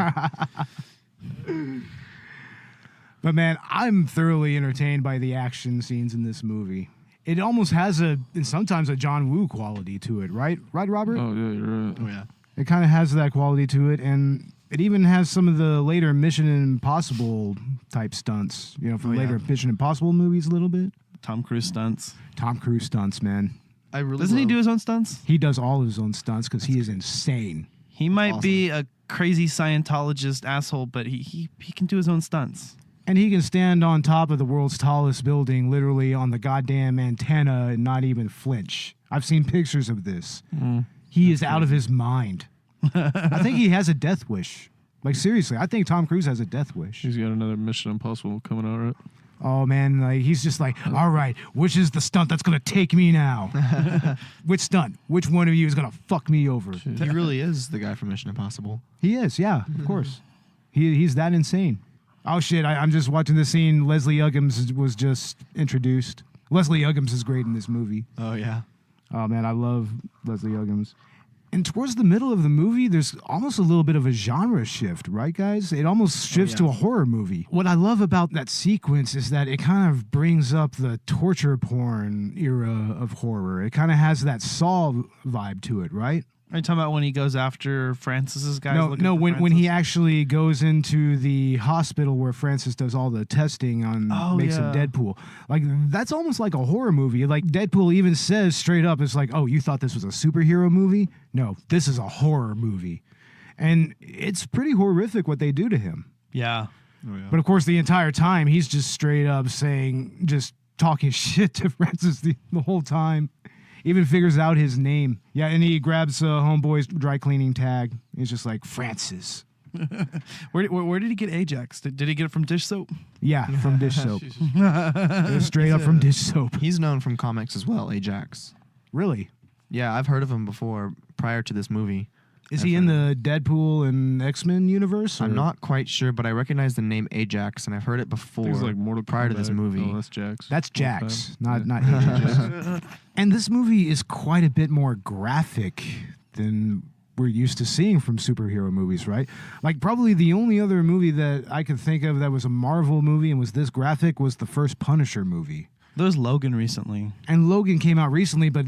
But man, I'm thoroughly entertained by the action scenes in this movie. It almost has sometimes a John Woo quality to it, right? Right, Robert? Oh yeah, you're right. Oh yeah. It kind of has that quality to it, and it even has some of the later Mission Impossible type stunts, you know, from Oh, yeah. later Mission Impossible movies a little bit. Tom Cruise stunts. Tom Cruise stunts, man. I really Doesn't he love- do his own stunts? He does all his own stunts because he is insane. He might be a crazy Scientologist asshole, but he can do his own stunts. And he can stand on top of the world's tallest building, literally on the goddamn antenna, and not even flinch. I've seen pictures of this. He is out of his mind. I think he has a death wish. Like, seriously, I think Tom Cruise has a death wish. He's got another Mission Impossible coming out, right? Oh, man, like, he's just like, all right, which is the stunt that's going to take me now? Which stunt? Which one of you is going to fuck me over? He really is the guy from Mission Impossible. He is, yeah, of course. He's that insane. Oh, shit, I'm just watching the scene. Leslie Uggams was just introduced. Leslie Uggams is great in this movie. Oh yeah. Oh, man, I love Leslie Uggams. And towards the middle of the movie, there's almost a little bit of a genre shift, right, guys? It almost shifts to a horror movie. What I love about that sequence is that it kind of brings up the torture porn era of horror. It kind of has that Saw vibe to it, right? Are you talking about when he goes after Francis's guys? No, when he actually goes into the hospital where Francis does all the testing on makes him Deadpool. Like, that's almost like a horror movie. Like, Deadpool even says straight up, it's like, oh, you thought this was a superhero movie? No, this is a horror movie. And it's pretty horrific what they do to him. Yeah. Oh, yeah. But of course, the entire time he's just straight up just talking shit to Francis the whole time. Even figures out his name. Yeah, and he grabs Homeboy's dry cleaning tag. He's just like, Francis. Where did he get Ajax? Did he get it from dish soap? Yeah, from dish soap. Straight up from dish soap. He's known from comics as well, Ajax. Really? Yeah, I've heard of him before prior to this movie. Is he in the Deadpool and X-Men universe? I'm or- not quite sure, but I recognize the name Ajax, and I've heard it before. Things like Mortal prior to this Kombat. movie. Oh, that's Jax. That's Jax, not Yeah. Ajax. And this movie is quite a bit more graphic than we're used to seeing from superhero movies, right? Like probably the only other movie that I could think of that was a Marvel movie and was this graphic was the first Punisher movie. There was Logan recently. And Logan came out recently, but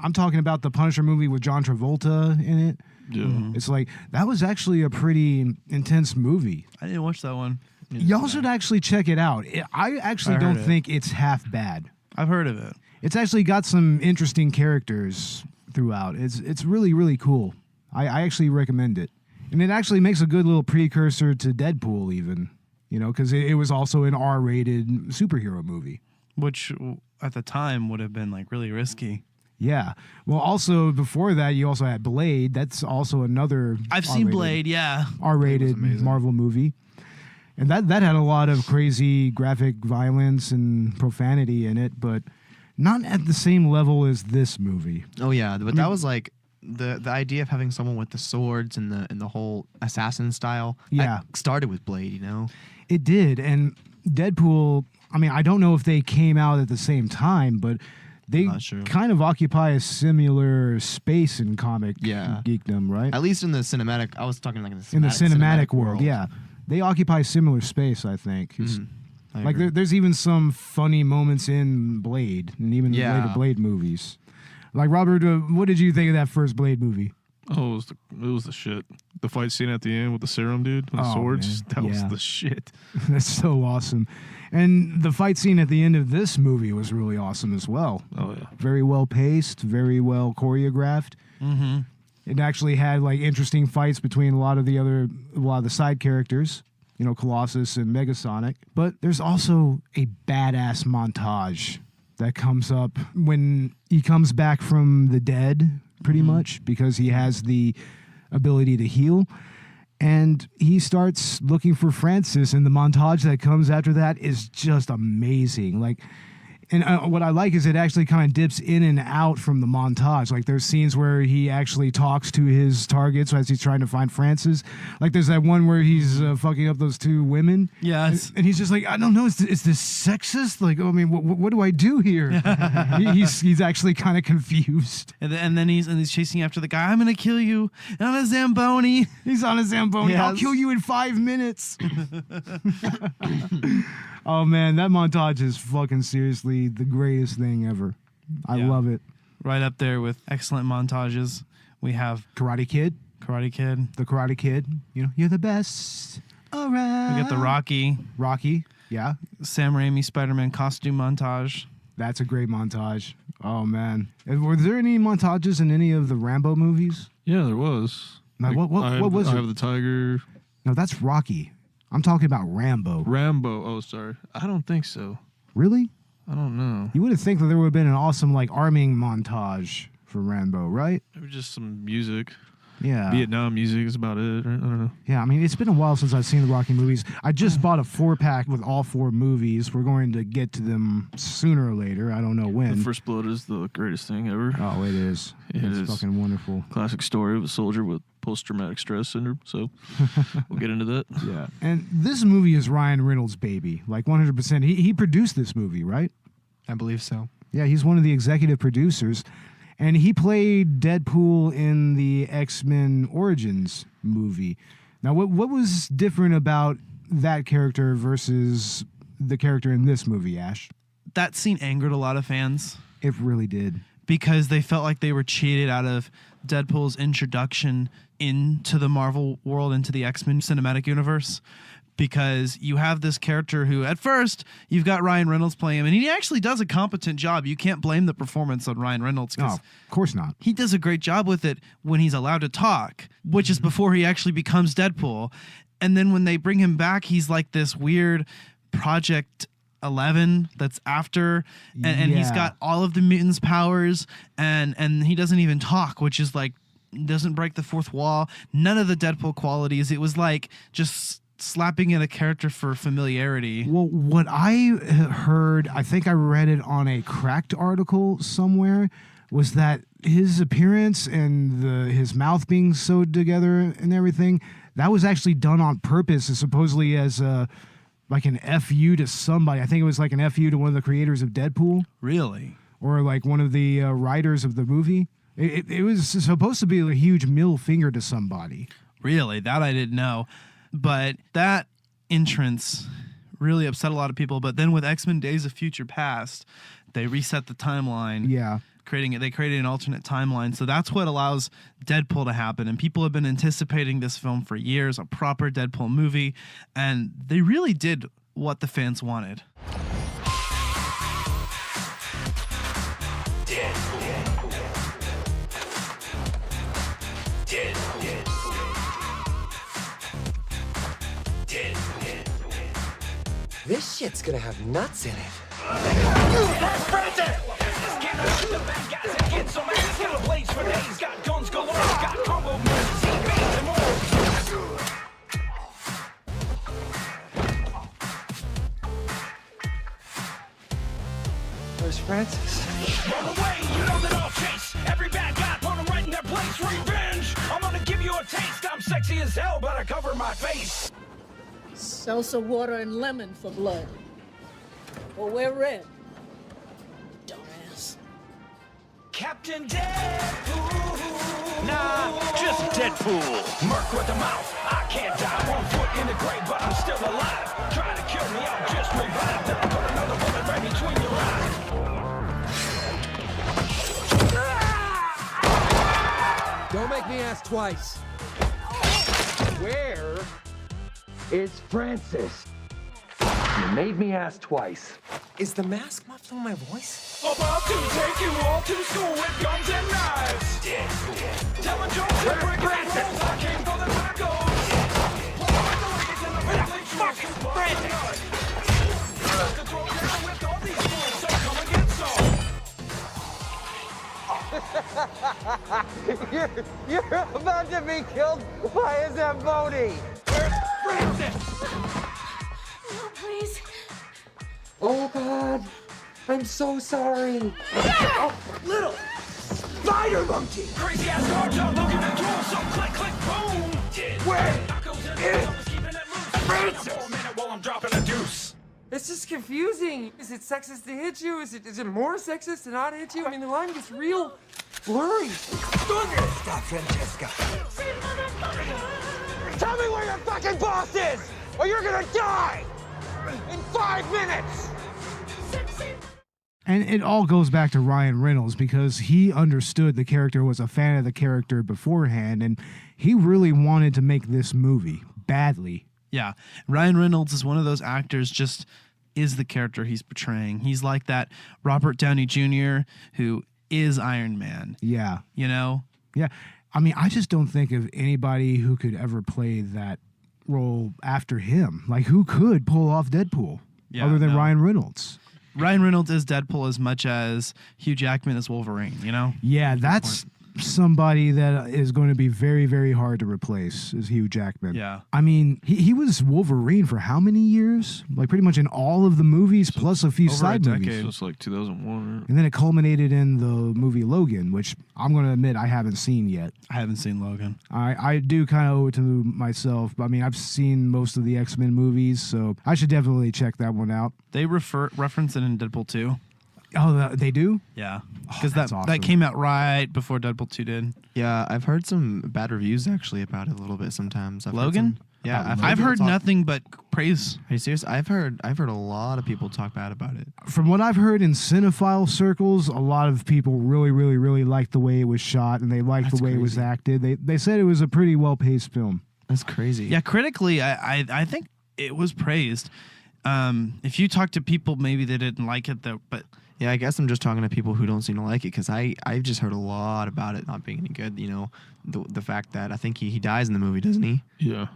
I'm talking about the Punisher movie with John Travolta in it. Yeah. It's like, that was actually a pretty intense movie. I didn't watch that one. Y'all should actually check it out. I actually don't think it's half bad. I've heard of it. It's actually got some interesting characters throughout. It's really, really cool. I actually recommend it. And it actually makes a good little precursor to Deadpool even, you know, because it was also an R-rated superhero movie. Which at the time would have been like really risky. Yeah. Well, also before that, you also had Blade. That's also another I've seen Blade, yeah. R-rated Marvel movie. And that had a lot of crazy graphic violence and profanity in it, but not at the same level as this movie. Oh yeah, but that was like the idea of having someone with the swords and the whole assassin style. Yeah. that started with Blade, you know. It did, and Deadpool. I mean, I don't know if they came out at the same time, but they Not sure. kind of occupy a similar space in comic geekdom, right? At least in the cinematic. I was talking like in the In the cinematic world, yeah. They occupy similar space, I think. It's- I Like agree. there's even some funny moments in Blade, and even the later Blade movies. Like Robert, what did you think of that first Blade movie? Oh, it was the shit. The fight scene at the end with the serum dude with the Oh, swords. man. That was Yeah. the shit. That's so awesome. And the fight scene at the end of this movie was really awesome as well. Oh yeah. Very well paced, very well choreographed. Mm-hmm. It actually had like interesting fights between a lot of the side characters, you know, Colossus and Megasonic. But there's also a badass montage that comes up when he comes back from the dead, pretty much, because he has the ability to heal. And he starts looking for Francis, and the montage that comes after that is just amazing. Like, and what I like is it actually kind of dips in and out from the montage. Like there's scenes where he actually talks to his targets as he's trying to find Francis. Like there's that one where he's fucking up those two women. Yes. And he's just like, I don't know, is this sexist? Like, I mean, what do I do here? he's actually kind of confused. And then he's chasing after the guy. I'm gonna kill you on a Zamboni. He's on a Zamboni. I'll Yes. kill you in 5 minutes. Oh man, that montage is fucking seriously the greatest thing ever. I Yeah. love it. Right up there with excellent montages. We have Karate Kid. The Karate Kid. You know, you're the best. All right. We got the Rocky. Yeah, Sam Raimi Spider-Man costume montage. that's a great montage. Oh man, and were there any montages in any of the Rambo movies? Yeah, there was. Now, what was I it? have the tiger. No, that's Rocky. I'm talking about Rambo. Rambo. Oh, sorry. I don't think so. Really? I don't know. You would have think that there would have been an awesome like arming montage for Rambo, right? Maybe just some music. Yeah. Vietnam music is about it. Right? I don't know. Yeah, I mean, it's been a while since I've seen the Rocky movies. I just bought a 4-pack with all 4 movies. We're going to get to them sooner or later. I don't know when. The First Blood is the greatest thing ever. Oh, it is. It It's is. fucking wonderful. Classic story of a soldier with post-traumatic stress syndrome. So we'll get into that. Yeah. And this movie is Ryan Reynolds' baby, like 100%. He produced this movie, right? I believe so. Yeah, he's one of the executive producers. And he played Deadpool in the X-Men Origins movie. Now, what was different about that character versus the character in this movie, Ash? That scene angered a lot of fans It really did. because they felt like they were cheated out of Deadpool's introduction into the Marvel world, into the X-Men cinematic universe. Because you have this character who, at first, you've got Ryan Reynolds playing him, and he actually does a competent job. You can't blame the performance on Ryan Reynolds. Oh, of course not. He does a great job with it when he's allowed to talk, which is before he actually becomes Deadpool. And then when they bring him back, he's like this weird Project 11 that's after, and he's got all of the mutants' powers, and he doesn't even talk, which is like doesn't break the fourth wall. None of the Deadpool qualities. It was like just slapping in a character for familiarity. Well, what I heard, I think I read it on a Cracked article somewhere, was that his appearance and his mouth being sewed together and everything, that was actually done on purpose, supposedly as like an FU to somebody. I think it was like an FU to one of the creators of Deadpool. Really? Or like one of the writers of the movie. It was supposed to be a huge middle finger to somebody. Really? That I didn't know. But that entrance really upset a lot of people. But then with X-Men Days of Future Past, they reset the timeline. Yeah. They created an alternate timeline. So that's what allows Deadpool to happen. And people have been anticipating this film for years, a proper Deadpool movie. And they really did what the fans wanted. This shit's gonna have nuts in it. Where's Francis? Run away, you know that I'll chase every bad guy, put them right in their place. Revenge, I'm gonna give you a taste. I'm sexy as hell, but I cover my face. Salsa water and lemon for blood. Well, we're red. Dumbass. Captain Deadpool. Nah, just Deadpool. Merc with the mouth. I can't die. 1 foot in the grave, but I'm still alive. Trying to kill me, I'll just revive. Then I'll put another bullet right between your eyes. Don't make me ask twice. Where is Francis? You made me ask twice. Is the mask muffling my voice? About to take you all to school with guns and knives. Telling jokes and breaking rules. I came for the tacos. Fuck, Francis! You're about to be killed by a Zamboni. Where's Francis? No, please. Oh, God. I'm so sorry. Oh, little spider monkey. Crazy ass cartel looking at tools, so click, click, boom. Where is Francis? While I'm dropping a deuce. It's just confusing. Is it sexist to hit you? Is it more sexist to not hit you? I mean, the line gets real blurry. Stop, Francesca. Tell me where your fucking boss is, or you're gonna die in 5 minutes. And it all goes back to Ryan Reynolds, because he understood the character, was a fan of the character beforehand, and he really wanted to make this movie badly. Yeah. Ryan Reynolds is one of those actors, just is the character he's portraying. He's like that Robert Downey Jr. who is Iron Man. Yeah. You know? Yeah. I mean, I just don't think of anybody who could ever play that role after him. Like, who could pull off Deadpool other than Ryan Reynolds? Ryan Reynolds is Deadpool as much as Hugh Jackman is Wolverine, you know? Yeah, that's somebody that is going to be very, very hard to replace, is Hugh Jackman. Yeah. I mean, he was Wolverine for how many years? Like pretty much in all of the movies, plus a few side movies. So it's like 2001. And then it culminated in the movie Logan, which I'm going to admit I haven't seen yet. I haven't seen Logan. I do kind of owe it to myself. I mean, I've seen most of the X-Men movies, so I should definitely check that one out. They reference it in Deadpool 2. Oh, they do? Yeah. Because awesome. that came out right before Deadpool 2 did. Yeah, I've heard some bad reviews actually about it a little bit sometimes. Logan? I've heard nothing but praise. Are you serious? I've heard a lot of people talk bad about it. From what I've heard in cinephile circles, a lot of people really, really, really liked the way it was shot, and they liked the way it was acted. They said it was a pretty well-paced film. That's crazy. Yeah, critically, I think it was praised. If you talk to people, maybe they didn't like it, though, but... Yeah, I guess I'm just talking to people who don't seem to like it, because I've just heard a lot about it not being any good. You know, the fact that I think he dies in the movie, doesn't he? Yeah.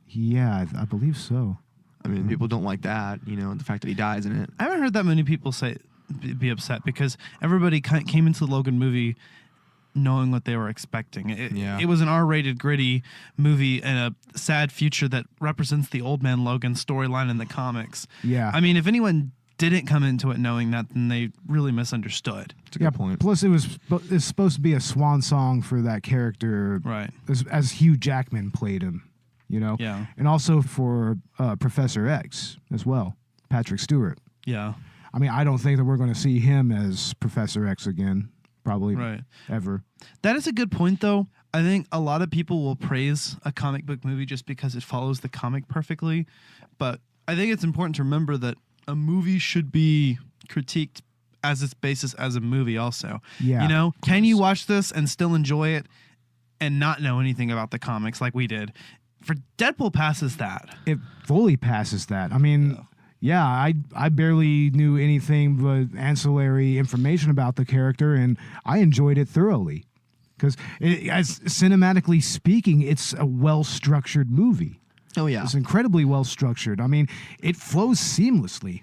Yeah, I believe so. I mean, people don't like that, you know, the fact that he dies in it. I haven't heard that many people be upset because everybody came into the Logan movie knowing what they were expecting. It was an R-rated, gritty movie and a sad future that represents the old man Logan storyline in the comics. Yeah. I mean, if anyone didn't come into it knowing that, then they really misunderstood. That's a good point. Plus, it's supposed to be a swan song for that character, Right. As Hugh Jackman played him, you know? Yeah. And also for Professor X as well, Patrick Stewart. Yeah. I mean, I don't think that we're going to see him as Professor X again, probably ever. That is a good point, though. I think a lot of people will praise a comic book movie just because it follows the comic perfectly. But I think it's important to remember that a movie should be critiqued as its basis as a movie also. Yeah. You know, can you watch this and still enjoy it and not know anything about the comics like we did? For Deadpool passes that. It fully passes that. I mean, yeah, I barely knew anything but ancillary information about the character, and I enjoyed it thoroughly. Because as cinematically speaking, it's a well-structured movie. Oh, yeah. It's incredibly well-structured. I mean, it flows seamlessly.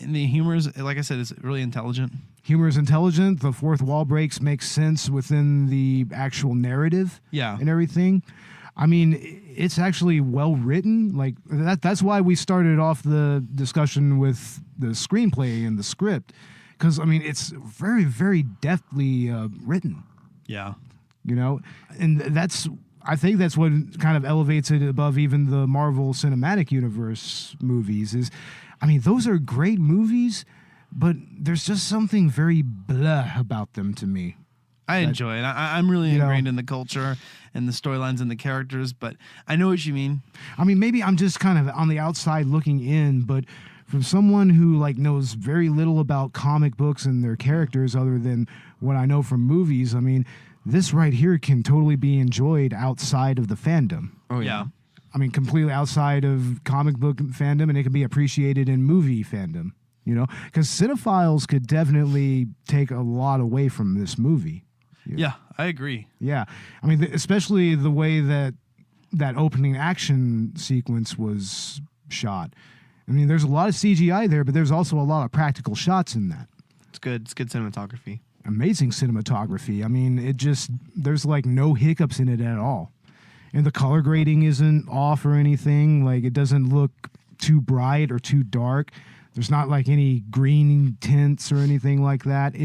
And the humor is, like I said, is really intelligent. Humor is intelligent. The fourth wall breaks make sense within the actual narrative. Yeah. And everything. I mean, it's actually well written. Like that's why we started off the discussion with the screenplay and the script, because I mean, it's very, very deftly written. Yeah. You know, and I think that's what kind of elevates it above even the Marvel Cinematic Universe movies. Is, I mean, those are great movies, but there's just something very blah about them to me. I enjoy it. I'm really ingrained in the culture and the storylines and the characters, but I know what you mean. I mean, maybe I'm just kind of on the outside looking in, but from someone who like knows very little about comic books and their characters other than what I know from movies, I mean, this right here can totally be enjoyed outside of the fandom. Oh, yeah. I mean, completely outside of comic book fandom, and it can be appreciated in movie fandom, you know? Because cinephiles could definitely take a lot away from this movie. Yeah, I agree. Yeah. I mean, especially the way that opening action sequence was shot. I mean, there's a lot of CGI there, but there's also a lot of practical shots in that. It's good. It's good cinematography. Amazing cinematography. I mean, there's like no hiccups in it at all. And the color grading isn't off or anything. Like, it doesn't look too bright or too dark. There's not like any green tints or anything like that.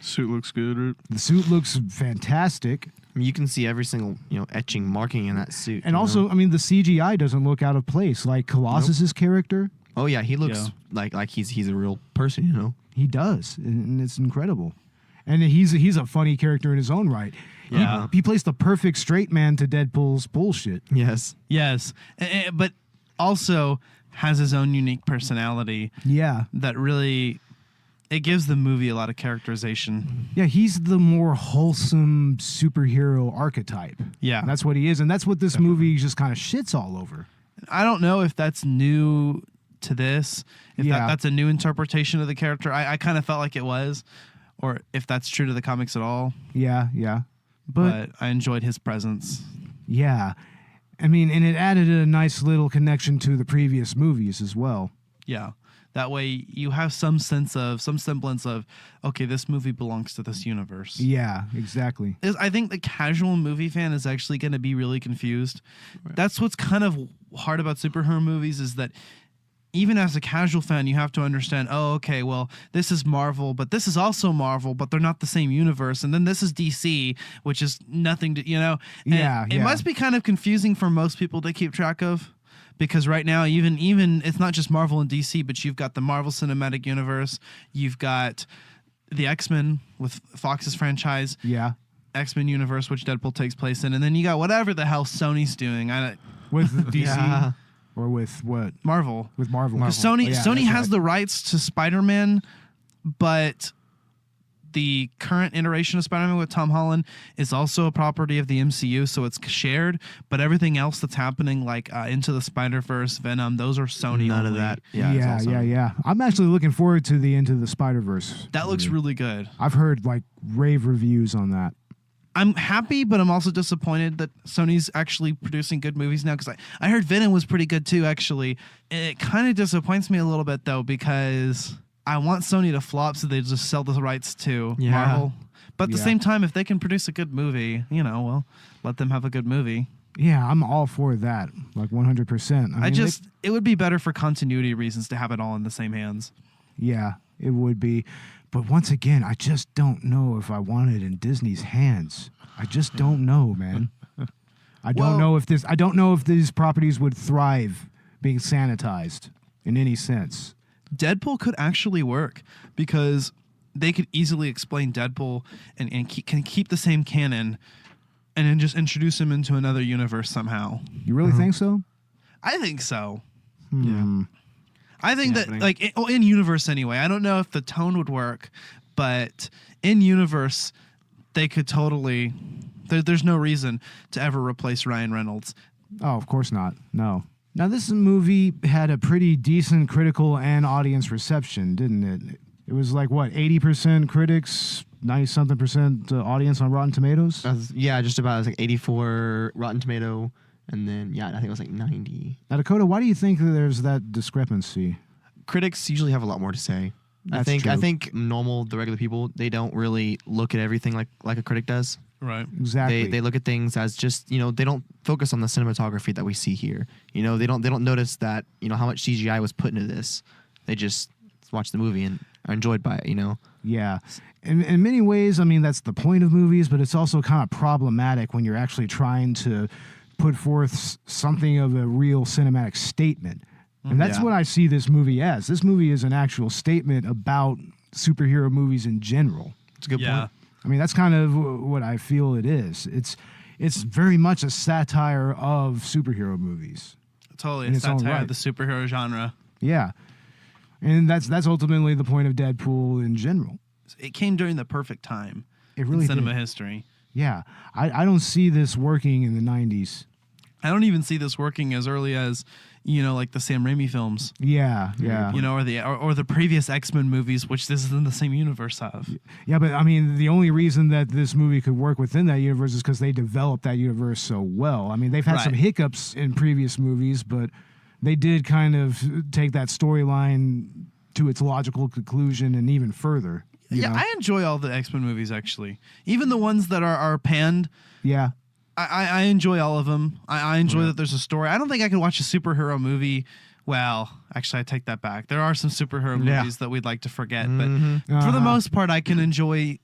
Suit looks good. Right? The suit looks fantastic. I mean, you can see every single, etching, marking in that suit. And also, I mean, the CGI doesn't look out of place. Like Colossus's character. Oh, yeah. He looks like he's a real person, you know? He does. And it's incredible. And he's a funny character in his own right. Yeah. He plays the perfect straight man to Deadpool's bullshit. Yes. Yes. But also has his own unique personality. Yeah. That really... It gives the movie a lot of characterization. Yeah, he's the more wholesome superhero archetype. Yeah. That's what he is. And that's what this movie just kind of shits all over. I don't know if that's new to this, if that's a new interpretation of the character. I kind of felt like it was, or if that's true to the comics at all. Yeah, yeah. But I enjoyed his presence. Yeah. I mean, and it added a nice little connection to the previous movies as well. Yeah. That way you have some semblance of, okay, this movie belongs to this universe. Yeah, exactly. I think the casual movie fan is actually going to be really confused. Right. That's what's kind of hard about superhero movies, is that even as a casual fan, you have to understand, oh, okay, well, this is Marvel, but this is also Marvel, but they're not the same universe. And then this is DC, which is nothing to, And it must be kind of confusing for most people to keep track of. Because right now, even it's not just Marvel and DC, but you've got the Marvel Cinematic Universe, you've got the X-Men with Fox's franchise, X-Men Universe, which Deadpool takes place in, and then you got whatever the hell Sony's doing. With DC or with what? Marvel. With Marvel. Sony has the rights to Spider-Man, but the current iteration of Spider-Man with Tom Holland is also a property of the MCU, so it's shared. But everything else that's happening, like Into the Spider-Verse, Venom, those are Sony. None only. of that. Yeah. I'm actually looking forward to the Into the Spider-Verse. That looks really good. I've heard like rave reviews on that. I'm happy, but I'm also disappointed that Sony's actually producing good movies now, because I heard Venom was pretty good too, actually. It kind of disappoints me a little bit, though, because I want Sony to flop so they just sell the rights to Marvel. But at the same time, if they can produce a good movie, well, let them have a good movie. Yeah, I'm all for that, like 100%. I mean, it would be better for continuity reasons to have it all in the same hands. Yeah, it would be. But once again, I just don't know if I want it in Disney's hands. I just don't know, man. I don't know if these properties would thrive being sanitized in any sense. Deadpool could actually work because they could easily explain Deadpool and can keep the same canon and then just introduce him into another universe somehow. You really think so? I think so. Yeah. I think that, like, in universe anyway. I don't know if the tone would work, but in universe, they could totally. There's no reason to ever replace Ryan Reynolds. Oh, of course not. No. Now, this movie had a pretty decent critical and audience reception, didn't it? It was like, what, 80% critics, 90-something% audience on Rotten Tomatoes? Yeah, just about. It was like 84 Rotten Tomato. And then, I think it was like 90. Now, Dakota, why do you think that there's that discrepancy? Critics usually have a lot more to say. That's I true. think the regular people, they don't really look at everything like a critic does. Right. Exactly. They look at things as just, they don't focus on the cinematography that we see here. They don't notice that, how much CGI was put into this. They just watch the movie and are enjoyed by it, Yeah. In many ways, I mean, that's the point of movies, but it's also kind of problematic when you're actually trying to put forth something of a real cinematic statement. And that's what I see this movie as. This movie is an actual statement about superhero movies in general. It's a good point. I mean, that's kind of what I feel it is. It's very much a satire of superhero movies. Totally, in a its own satire right. of the superhero genre. Yeah. And that's ultimately the point of Deadpool in general. It came during the perfect time It really in cinema did. history. Yeah. I don't see this working in the 90s. I don't even see this working as early as, like the Sam Raimi films. Yeah. Or the previous X-Men movies, which this is in the same universe of. Yeah, but I mean, the only reason that this movie could work within that universe is because they developed that universe so well. I mean, they've had some hiccups in previous movies, but they did kind of take that storyline to its logical conclusion and even further. You know? I enjoy all the X-Men movies, actually. Even the ones that are panned. Yeah. I enjoy all of them. I enjoy that there's a story. I don't think I could watch a superhero movie. Well, actually, I take that back. There are some superhero movies that we'd like to forget, but for the most part, I can enjoy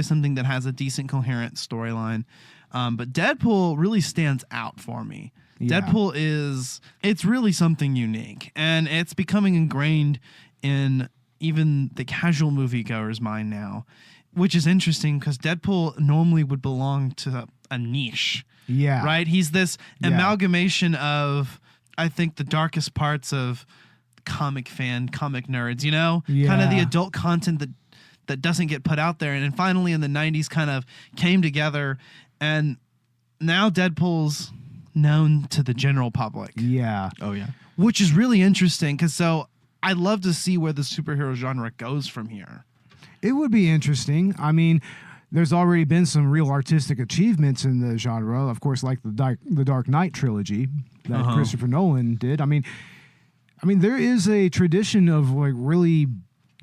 something that has a decent, coherent storyline. But Deadpool really stands out for me. Yeah. Deadpool it's really something unique, and it's becoming ingrained in even the casual moviegoer's mind now, which is interesting because Deadpool normally would belong to a niche. Yeah. Right? He's this amalgamation of, I think, the darkest parts of comic nerds, kind of the adult content that doesn't get put out there. And then finally in the 90s kind of came together, and now Deadpool's known to the general public. Yeah. Oh, yeah. Which is really interesting because I'd love to see where the superhero genre goes from here. It would be interesting. I mean, there's already been some real artistic achievements in the genre, of course, like the Dark Knight trilogy that Christopher Nolan did. I mean, there is a tradition of like really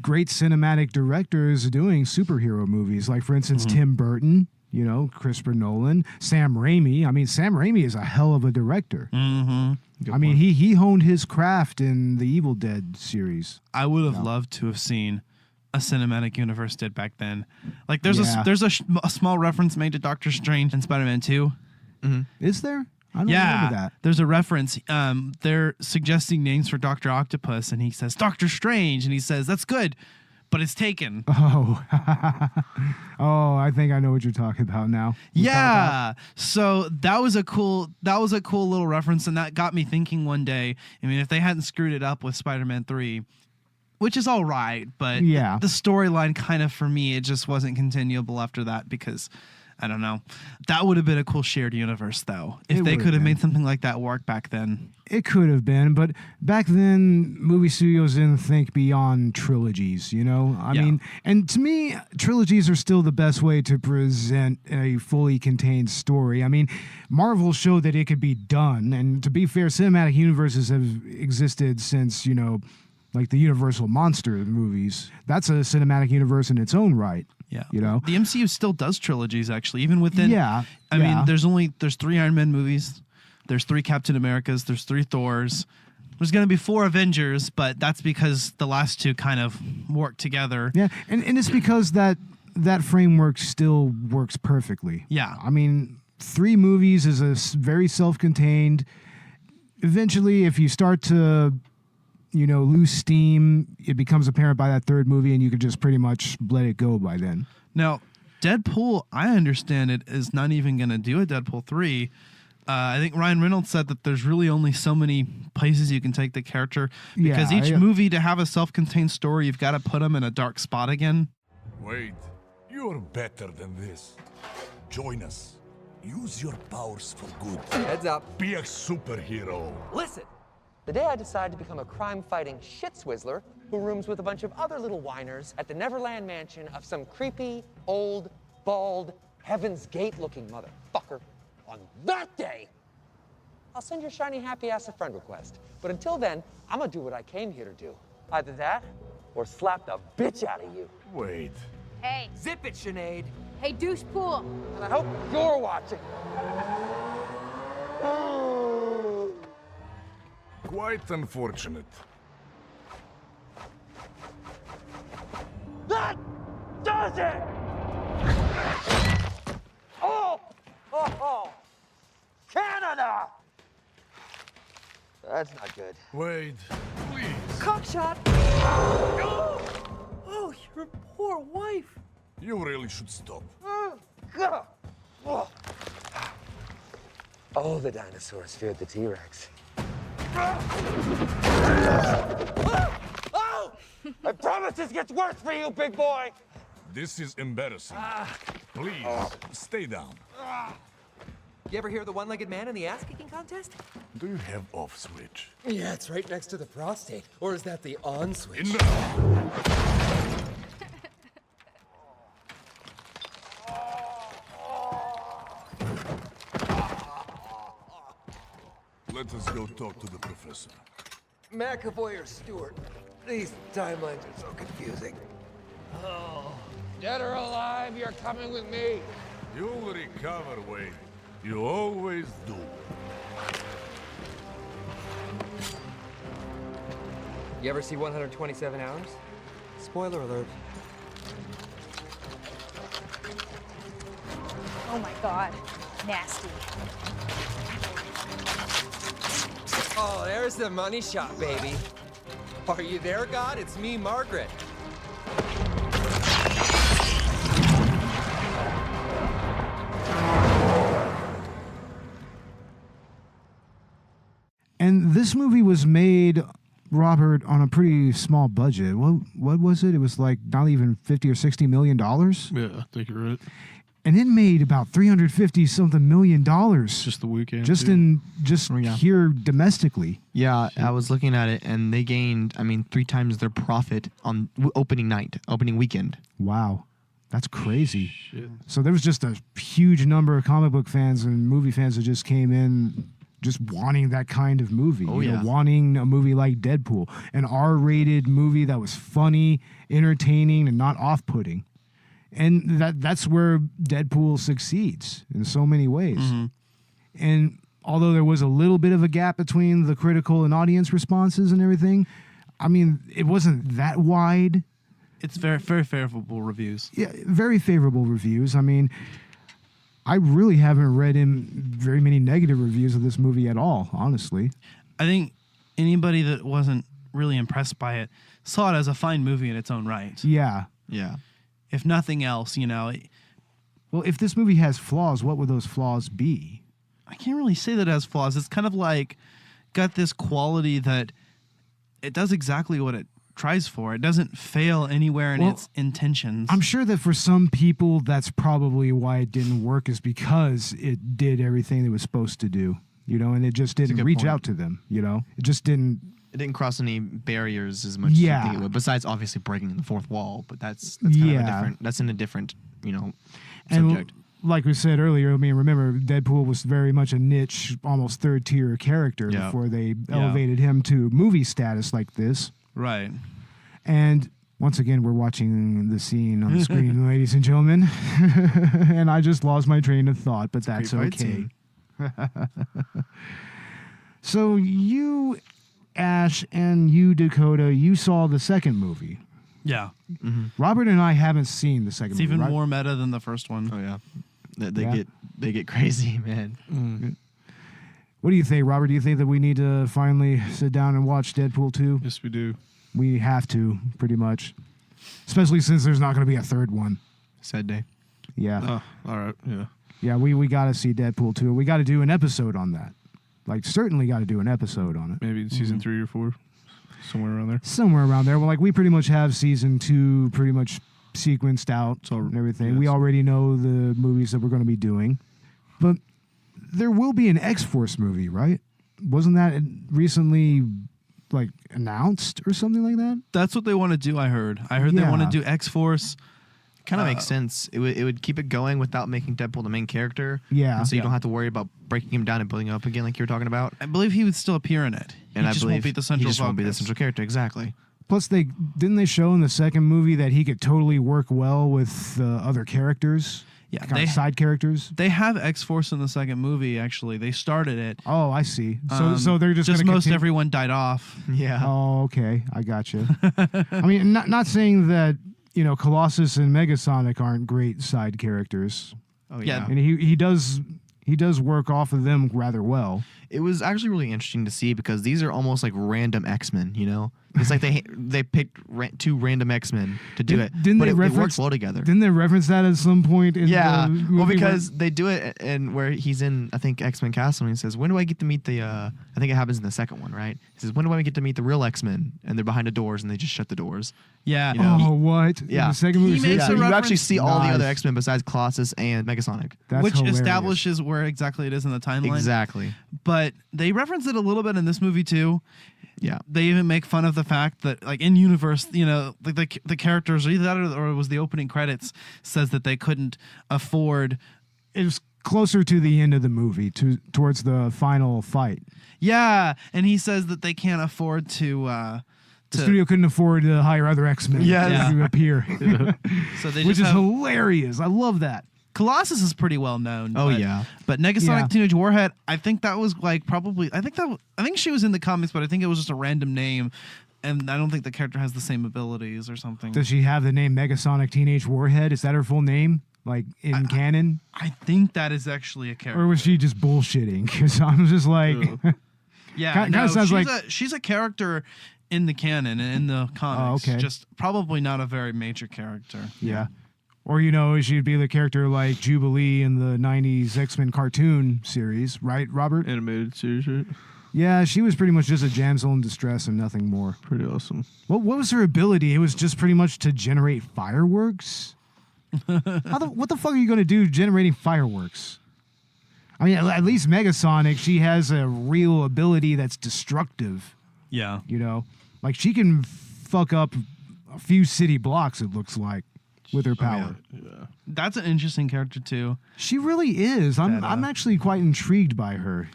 great cinematic directors doing superhero movies. Like, for instance, Tim Burton, Christopher Nolan, Sam Raimi. I mean, Sam Raimi is a hell of a director. I mean, he honed his craft in the Evil Dead series. I would have loved to have seen a cinematic universe did back then. Like, there's a small reference made to Doctor Strange and Spider-Man 2. Is there? I don't remember that. There's a reference. They're suggesting names for Dr. Octopus, and he says Doctor Strange, and he says that's good, but it's taken. Oh, I think I know what you're talking about now. So that was a cool little reference, and that got me thinking one day. I mean, if they hadn't screwed it up with Spider-Man 3, which is all right, but the storyline kind of, for me, it just wasn't continuable after that because I don't know. That would have been a cool shared universe, though. If It they would could have have made been. something like that work back then. It could have been, but back then, movie studios didn't think beyond trilogies, you know? I Yeah. mean, and to me, trilogies are still the best way to present a fully contained story. I mean, Marvel showed that it could be done, and to be fair, cinematic universes have existed since, you know, like the Universal Monster movies. That's a cinematic universe in its own right. Yeah. You know? The MCU still does trilogies, actually, even within. Yeah. I yeah. mean, there's 3 Iron Man movies, there's 3 Captain Americas, there's 3 Thors. There's going to be 4 Avengers, but that's because the last 2 kind of work together. Yeah, and it's because that framework still works perfectly. Yeah. I mean, 3 movies is very self-contained. Eventually, if you start to, you know, lose steam, it becomes apparent by that 3rd movie, and you could just pretty much let it go by then. Now, Deadpool, I understand it, is not even going to do a Deadpool 3. I think Ryan Reynolds said that there's really only so many places you can take the character because each movie, to have a self-contained story, you've got to put them in a dark spot again. Wade, you're better than this. Join us. Use your powers for good. Heads up. Be a superhero. Listen, the day I decided to become a crime-fighting shit-swizzler who rooms with a bunch of other little whiners at the Neverland mansion of some creepy, old, bald, Heaven's Gate-looking motherfucker, on that day, I'll send your shiny happy ass a friend request. But until then, I'm gonna do what I came here to do. Either that, or slap the bitch out of you. Wade. Hey. Zip it, Sinead. Hey, douche pool. And I hope you're watching. Quite unfortunate. That does it! Oh! Oh! Canada! That's not good. Wade, please. Cockshot! Oh, your poor wife. You really should stop. Oh, the dinosaurs feared the T-Rex. Oh! I promise this gets worse for you, big boy! This is embarrassing. Please, stay down. You ever hear of the one-legged man in the ass-kicking contest? Do you have off switch? Yeah, it's right next to the prostate. Or is that the on switch? Enough! Let us go talk to the professor. McAvoy or Stewart? These timelines are so confusing. Oh. Dead or alive, you're coming with me. You'll recover, Wade. You always do. You ever see 127 Hours? Spoiler alert. Oh my god. Nasty. Oh, there's the money shot, baby. Are you there, God? It's me, Margaret. And this movie was made, Robert, on a pretty small budget. What was it? It was like not even $50 or $60 million. Yeah, I think you're right. And it made about $350-something million. Just the weekend. Just too. Here domestically. Yeah, I was looking at it, and they gained, 3 times their profit on opening weekend. Wow. That's crazy. Shit. So there was just a huge number of comic book fans and movie fans that just came in just wanting that kind of movie. Oh, you know, yeah. wanting a movie like Deadpool, an R-rated movie that was funny, entertaining, and not off-putting. And that's where Deadpool succeeds in so many ways. Mm-hmm. And although there was a little bit of a gap between the critical and audience responses and everything, I mean, it wasn't that wide. It's very, very favorable reviews. Yeah, very favorable reviews. I mean, I really haven't read in very many negative reviews of this movie at all, honestly. I think anybody that wasn't really impressed by it saw it as a fine movie in its own right. Yeah. Yeah. If nothing else, you know. Well, if this movie has flaws, what would those flaws be? I can't really say that it has flaws. It's kind of like got this quality that it does exactly what it tries for. It doesn't fail anywhere in its intentions. I'm sure that for some people, that's probably why it didn't work, is because it did everything it was supposed to do, and it just didn't reach out to them, It just didn't. It didn't cross any barriers as much as you think it would. Besides, obviously, breaking the fourth wall, but that's kind of a different. That's in a different, subject. Like we said earlier, remember, Deadpool was very much a niche, almost third-tier character before they elevated him to movie status like this. Right. And once again, we're watching the scene on the screen, ladies and gentlemen. And I just lost my train of thought, but that's okay. So you, Ash, and you, Dakota, you saw the second movie. Yeah. Mm-hmm. Robert and I haven't seen the second It's movie. even more meta than the first one. Oh, yeah. They get crazy, man. Mm. What do you think, Robert? Do you think that we need to finally sit down and watch Deadpool 2? Yes, we do. We have to, pretty much. Especially since there's not going to be a third one. Sad day. Yeah. Oh, all right. Yeah. Yeah, we got to see Deadpool 2. We got to do an episode on that. Certainly got to do an episode on it. Maybe in season 3 or 4. Somewhere around there. Somewhere around there. Well, we pretty much have season 2 pretty much sequenced out and everything. Yes. We already know the movies that we're going to be doing. But there will be an X-Force movie, right? Wasn't that recently announced or something like that? That's what they want to do, I heard. They want to do X-Force. Kind of makes sense. It would keep it going without making Deadpool the main character. Yeah. And so you don't have to worry about breaking him down and building him up again like you were talking about. I believe he would still appear in it. And he just won't be the central He just won't be the focus. central character, exactly. Plus, didn't they show in the second movie that he could totally work well with other characters? Yeah, kind of side characters. They have X-Force in the second movie, actually. They started it. Oh, I see. So they're just most continue- everyone died off. Yeah. Oh, okay. I gotcha. I mean, not saying that, Colossus and Megasonic aren't great side characters. Oh, yeah. And he does work off of them rather well. It was actually really interesting to see because these are almost like random X-Men, It's like they picked two random X-Men to do it, but it works well together. Didn't they reference that at some point in the movie? Well, because they do it and where he's in, I think, X-Men Castle, and he says, when do I get to meet the, I think it happens in the second one, right? He says, when do I get to meet the real X-Men? And they're behind the doors and they just shut the doors. Yeah. Oh, what? Yeah. In the second movie? makes a You reference- actually see all the other Nice. X-Men besides Colossus and Megasonic. That's which hilarious. establishes where exactly it is in the timeline. Exactly. But they reference it a little bit in this movie too. Yeah. They even make fun of the fact that, in universe, the characters, either that or it was the opening credits, says that they couldn't afford. It was closer to the end of the movie, towards the final fight. Yeah, and he says that they can't afford to. The studio couldn't afford to hire other X-Men to appear. So they Which just is have, hilarious. I love that. Colossus is pretty well known. Oh, but, yeah. But Negasonic Yeah. Teenage Warhead, I think that was probably. I think she was in the comics, but I think it was just a random name, and I don't think the character has the same abilities or something. Does she have the name Megasonic Teenage Warhead? Is that her full name? In canon? I think that is actually a character. Or was she just bullshitting? Because I'm just like... Yeah, Kinda sounds like- she's a character in the canon and in the comics. okay. Just probably not a very major character. Yeah. Or, she'd be the character like Jubilee in the 90s X-Men cartoon series, right, Robert? Animated series, right? Yeah, she was pretty much just a damsel in distress and nothing more. Pretty awesome. What was her ability? It was just pretty much to generate fireworks? What the fuck are you going to do generating fireworks? I mean, at least Megasonic, she has a real ability that's destructive, Yeah. She can fuck up a few city blocks, it looks like, with her power. Yeah. That's an interesting character too. She really is. I'm actually quite intrigued by her,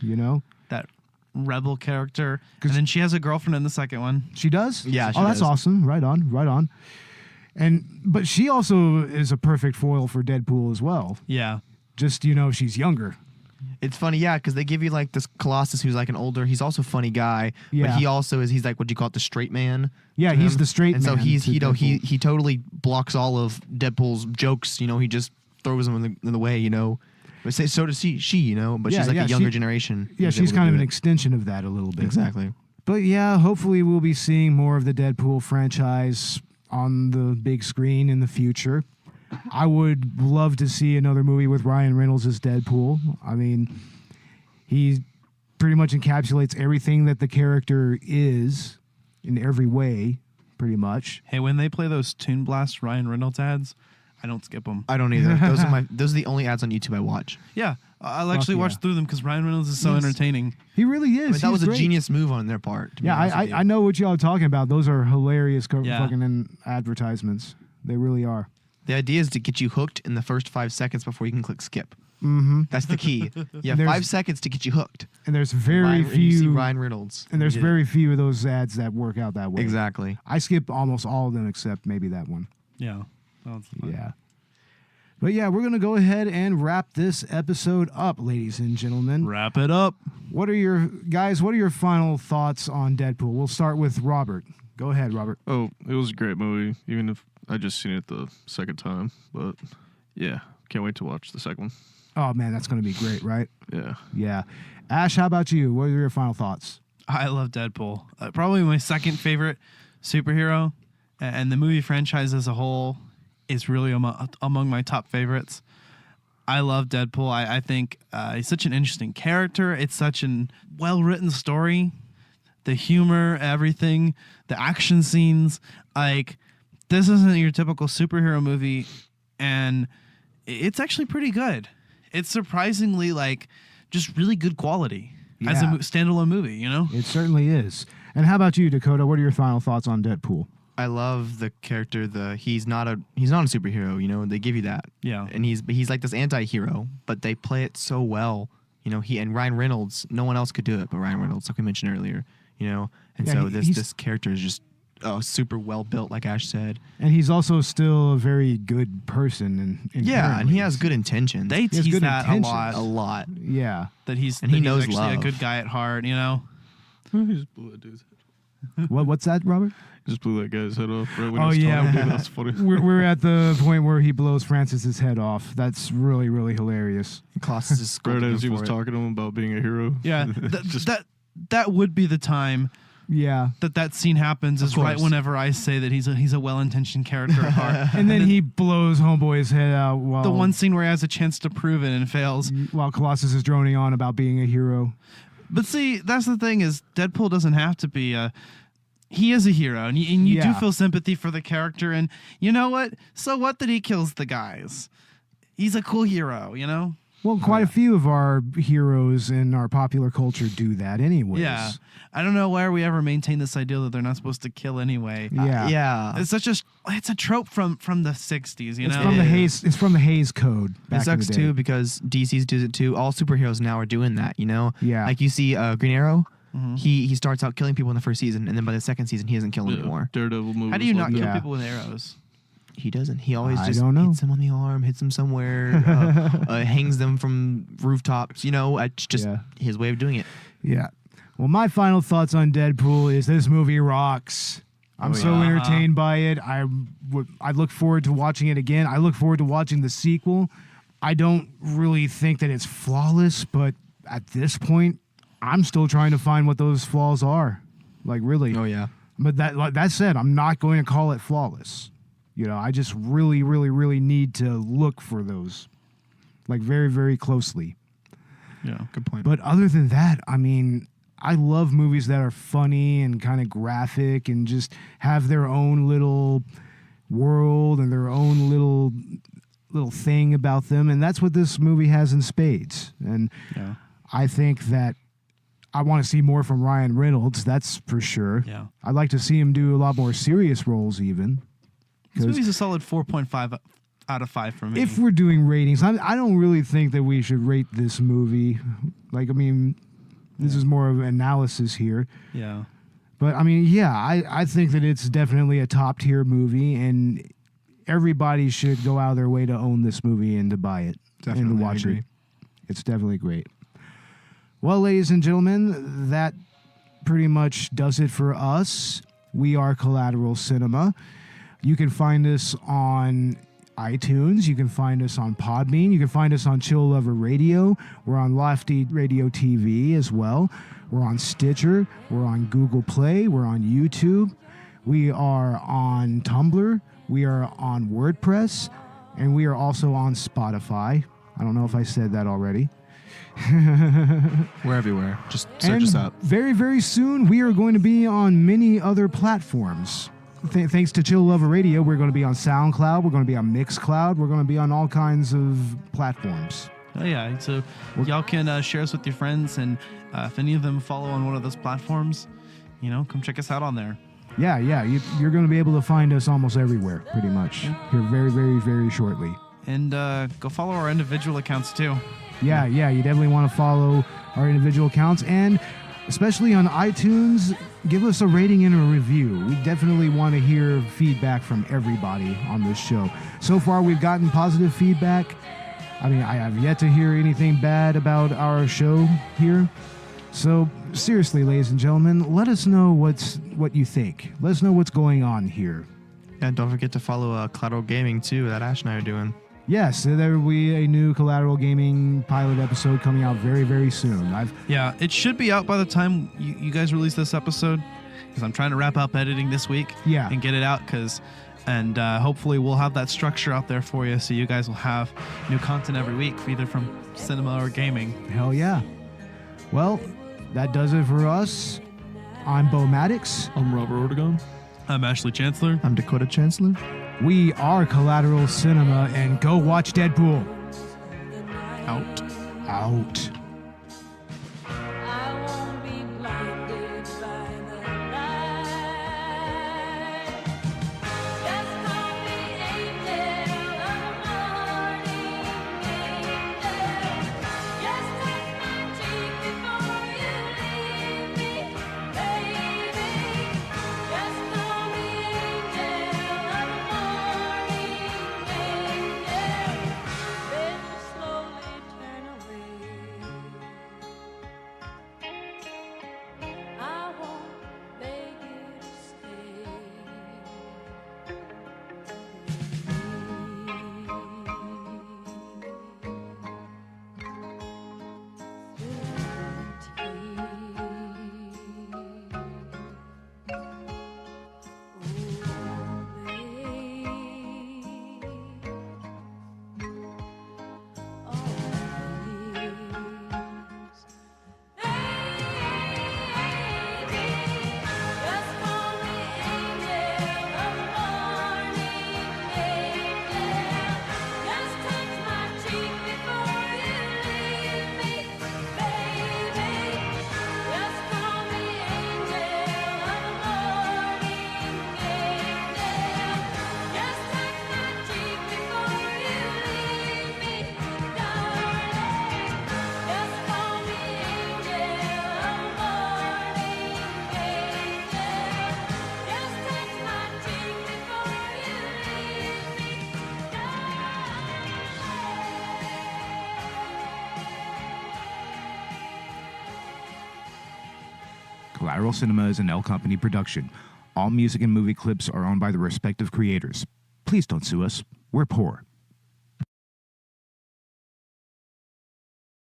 That rebel character. And then she has a girlfriend in the second one. She does? Yeah, she that's does. awesome. Right on. But she also is a perfect foil for Deadpool as well. Yeah. Just, she's younger. It's funny, yeah, because they give you this Colossus who's an older. He's also a funny guy, Yeah. but he also is. He's what you call it, the straight man. Yeah, to he's him. the straight and man. so he's to he Deadpool. he totally blocks all of Deadpool's jokes. He just throws them in the way. But so does she. But she's a younger generation. Yeah, who's she's able to kind of do an it. extension of that a little bit. Exactly. But yeah, hopefully we'll be seeing more of the Deadpool franchise on the big screen in the future. I would love to see another movie with Ryan Reynolds as Deadpool. I mean, he pretty much encapsulates everything that the character is in every way pretty much. Hey, when they play those Toon Blast Ryan Reynolds ads, I don't skip them. I don't either. Those are the only ads on YouTube I watch. Yeah, I'll actually watch through them because Ryan Reynolds is so entertaining. He really is. I mean, that was great. a genius move on their part. Yeah, I know what y'all are talking about. Those are hilarious fucking advertisements. They really are. The idea is to get you hooked in the first 5 seconds before you can click skip. Mm-hmm. That's the key. You have 5 seconds to get you hooked. And there's very few. You see Ryan Reynolds. And there's very few of those ads that work out that way. Exactly. I skip almost all of them except maybe that one. Yeah. That's fun. Yeah. But yeah, we're going to go ahead and wrap this episode up, ladies and gentlemen. Wrap it up. What are your final thoughts on Deadpool? We'll start with Robert. Go ahead, Robert. Oh, it was a great movie, even if I just seen it the second time. But yeah, can't wait to watch the second one. Oh, man, that's going to be great, right? Yeah. Yeah. Ash, how about you? What are your final thoughts? I love Deadpool. Probably my second favorite superhero, and the movie franchise as a whole is really among my top favorites. I love Deadpool. I think he's such an interesting character. It's such a well-written story. The humor, everything, the action scenes. Like, this isn't your typical superhero movie, and it's actually pretty good. It's surprisingly, like, just really good quality as a standalone movie, you know? It certainly is. And how about you, Dakota? What are your final thoughts on Deadpool? I love the character. He's not a superhero. You know, they give you that. Yeah. And he's like this anti-hero, but they play it so well. You know, he and Ryan Reynolds. No one else could do it, but Ryan Reynolds, like we mentioned earlier. You know, and so this character is just super well built, like Ash said. And he's also still a very good person. And he has good intentions. They tease that a lot. Yeah. That he's knows actually love. a good guy at heart, you know? He just blew that dude's head. What's that, Robert? Just blew that guy's head off right when he was talking. Dude, that's funny. We're at the point where he blows Francis's head off. That's really, really hilarious. Colossus is right as he was talking to him about being a hero. Yeah. That would be the time. Yeah, that scene happens is right whenever I say that he's a well-intentioned character at heart. and then he blows Homeboy's head out while the one scene where he has a chance to prove it and fails while Colossus is droning on about being a hero. But see, that's the thing is Deadpool doesn't have to be he is a hero, and you do feel sympathy for the character, and you know what? So what that he kills the guys? He's a cool hero, you know? Well, quite a few of our heroes in our popular culture do that anyways. Yeah. I don't know why we ever maintain this idea that they're not supposed to kill anyway. Yeah. It's a trope from the 60s, you know? It's from the Hays Code. It sucks too because DC's does it too. All superheroes now are doing that, you know? Yeah. Like you see Green Arrow, he starts out killing people in the first season, and then by the second season he doesn't kill them anymore. Daredevil movie. How do you not kill people with arrows? He doesn't. He always just hits them on the arm, hits them somewhere, hangs them from rooftops. You know, it's just his way of doing it. Yeah. Well, my final thoughts on Deadpool is this movie rocks. I'm so entertained by it. I look forward to watching it again. I look forward to watching the sequel. I don't really think that it's flawless, but at this point, I'm still trying to find what those flaws are. Like, really. Oh, yeah. But that said, I'm not going to call it flawless. You know, I just really, really, really need to look for those, like, very, very closely. Yeah, good point. But other than that, I mean, I love movies that are funny and kind of graphic and just have their own little world and their own little thing about them. And that's what this movie has in spades. And I think that I want to see more from Ryan Reynolds, that's for sure. Yeah. I'd like to see him do a lot more serious roles even. This movie's a solid 4.5 out of 5 for me. If we're doing ratings, I don't really think that we should rate this movie. Like, I mean, this is more of an analysis here. Yeah. But, I mean, I think that it's definitely a top-tier movie, and everybody should go out of their way to own this movie and to buy it and to watch it. It's definitely great. Well, ladies and gentlemen, that pretty much does it for us. We are Collateral Cinema. You can find us on iTunes. You can find us on Podbean. You can find us on Chill Lover Radio. We're on Lofty Radio TV as well. We're on Stitcher. We're on Google Play. We're on YouTube. We are on Tumblr. We are on WordPress. And we are also on Spotify. I don't know if I said that already. We're everywhere. Just search us up. Very, very soon, we are going to be on many other platforms. thanks to Chill Lover Radio, we're going to be on SoundCloud. We're going to be on Mixcloud. We're going to be on all kinds of platforms. Oh, yeah. So y'all can share us with your friends. And if any of them follow on one of those platforms, come check us out on there. Yeah. You're going to be able to find us almost everywhere, pretty much, here very, very, very shortly. And go follow our individual accounts, too. Yeah. You definitely want to follow our individual accounts. And especially on iTunes, give us a rating and a review. We definitely want to hear feedback from everybody on this show. So far, we've gotten positive feedback. I mean, I have yet to hear anything bad about our show here. So seriously, ladies and gentlemen, let us know what you think. Let us know what's going on here. And don't forget to follow Collateral Gaming, too, that Ash and I are doing. Yes, there will be a new Collateral Gaming pilot episode coming out very, very soon. Yeah, it should be out by the time you guys release this episode, because I'm trying to wrap up editing this week and get it out, and hopefully we'll have that structure out there for you, so you guys will have new content every week, either from cinema or gaming. Hell yeah. Well, that does it for us. I'm Bo Maddox. I'm Robert Ortegon. I'm Ashley Chancellor. I'm Dakota Chancellor. We are Collateral Cinema, and go watch Deadpool. Out. Collateral Cinema is an L Company production. All music and movie clips are owned by the respective creators. Please don't sue us. We're poor.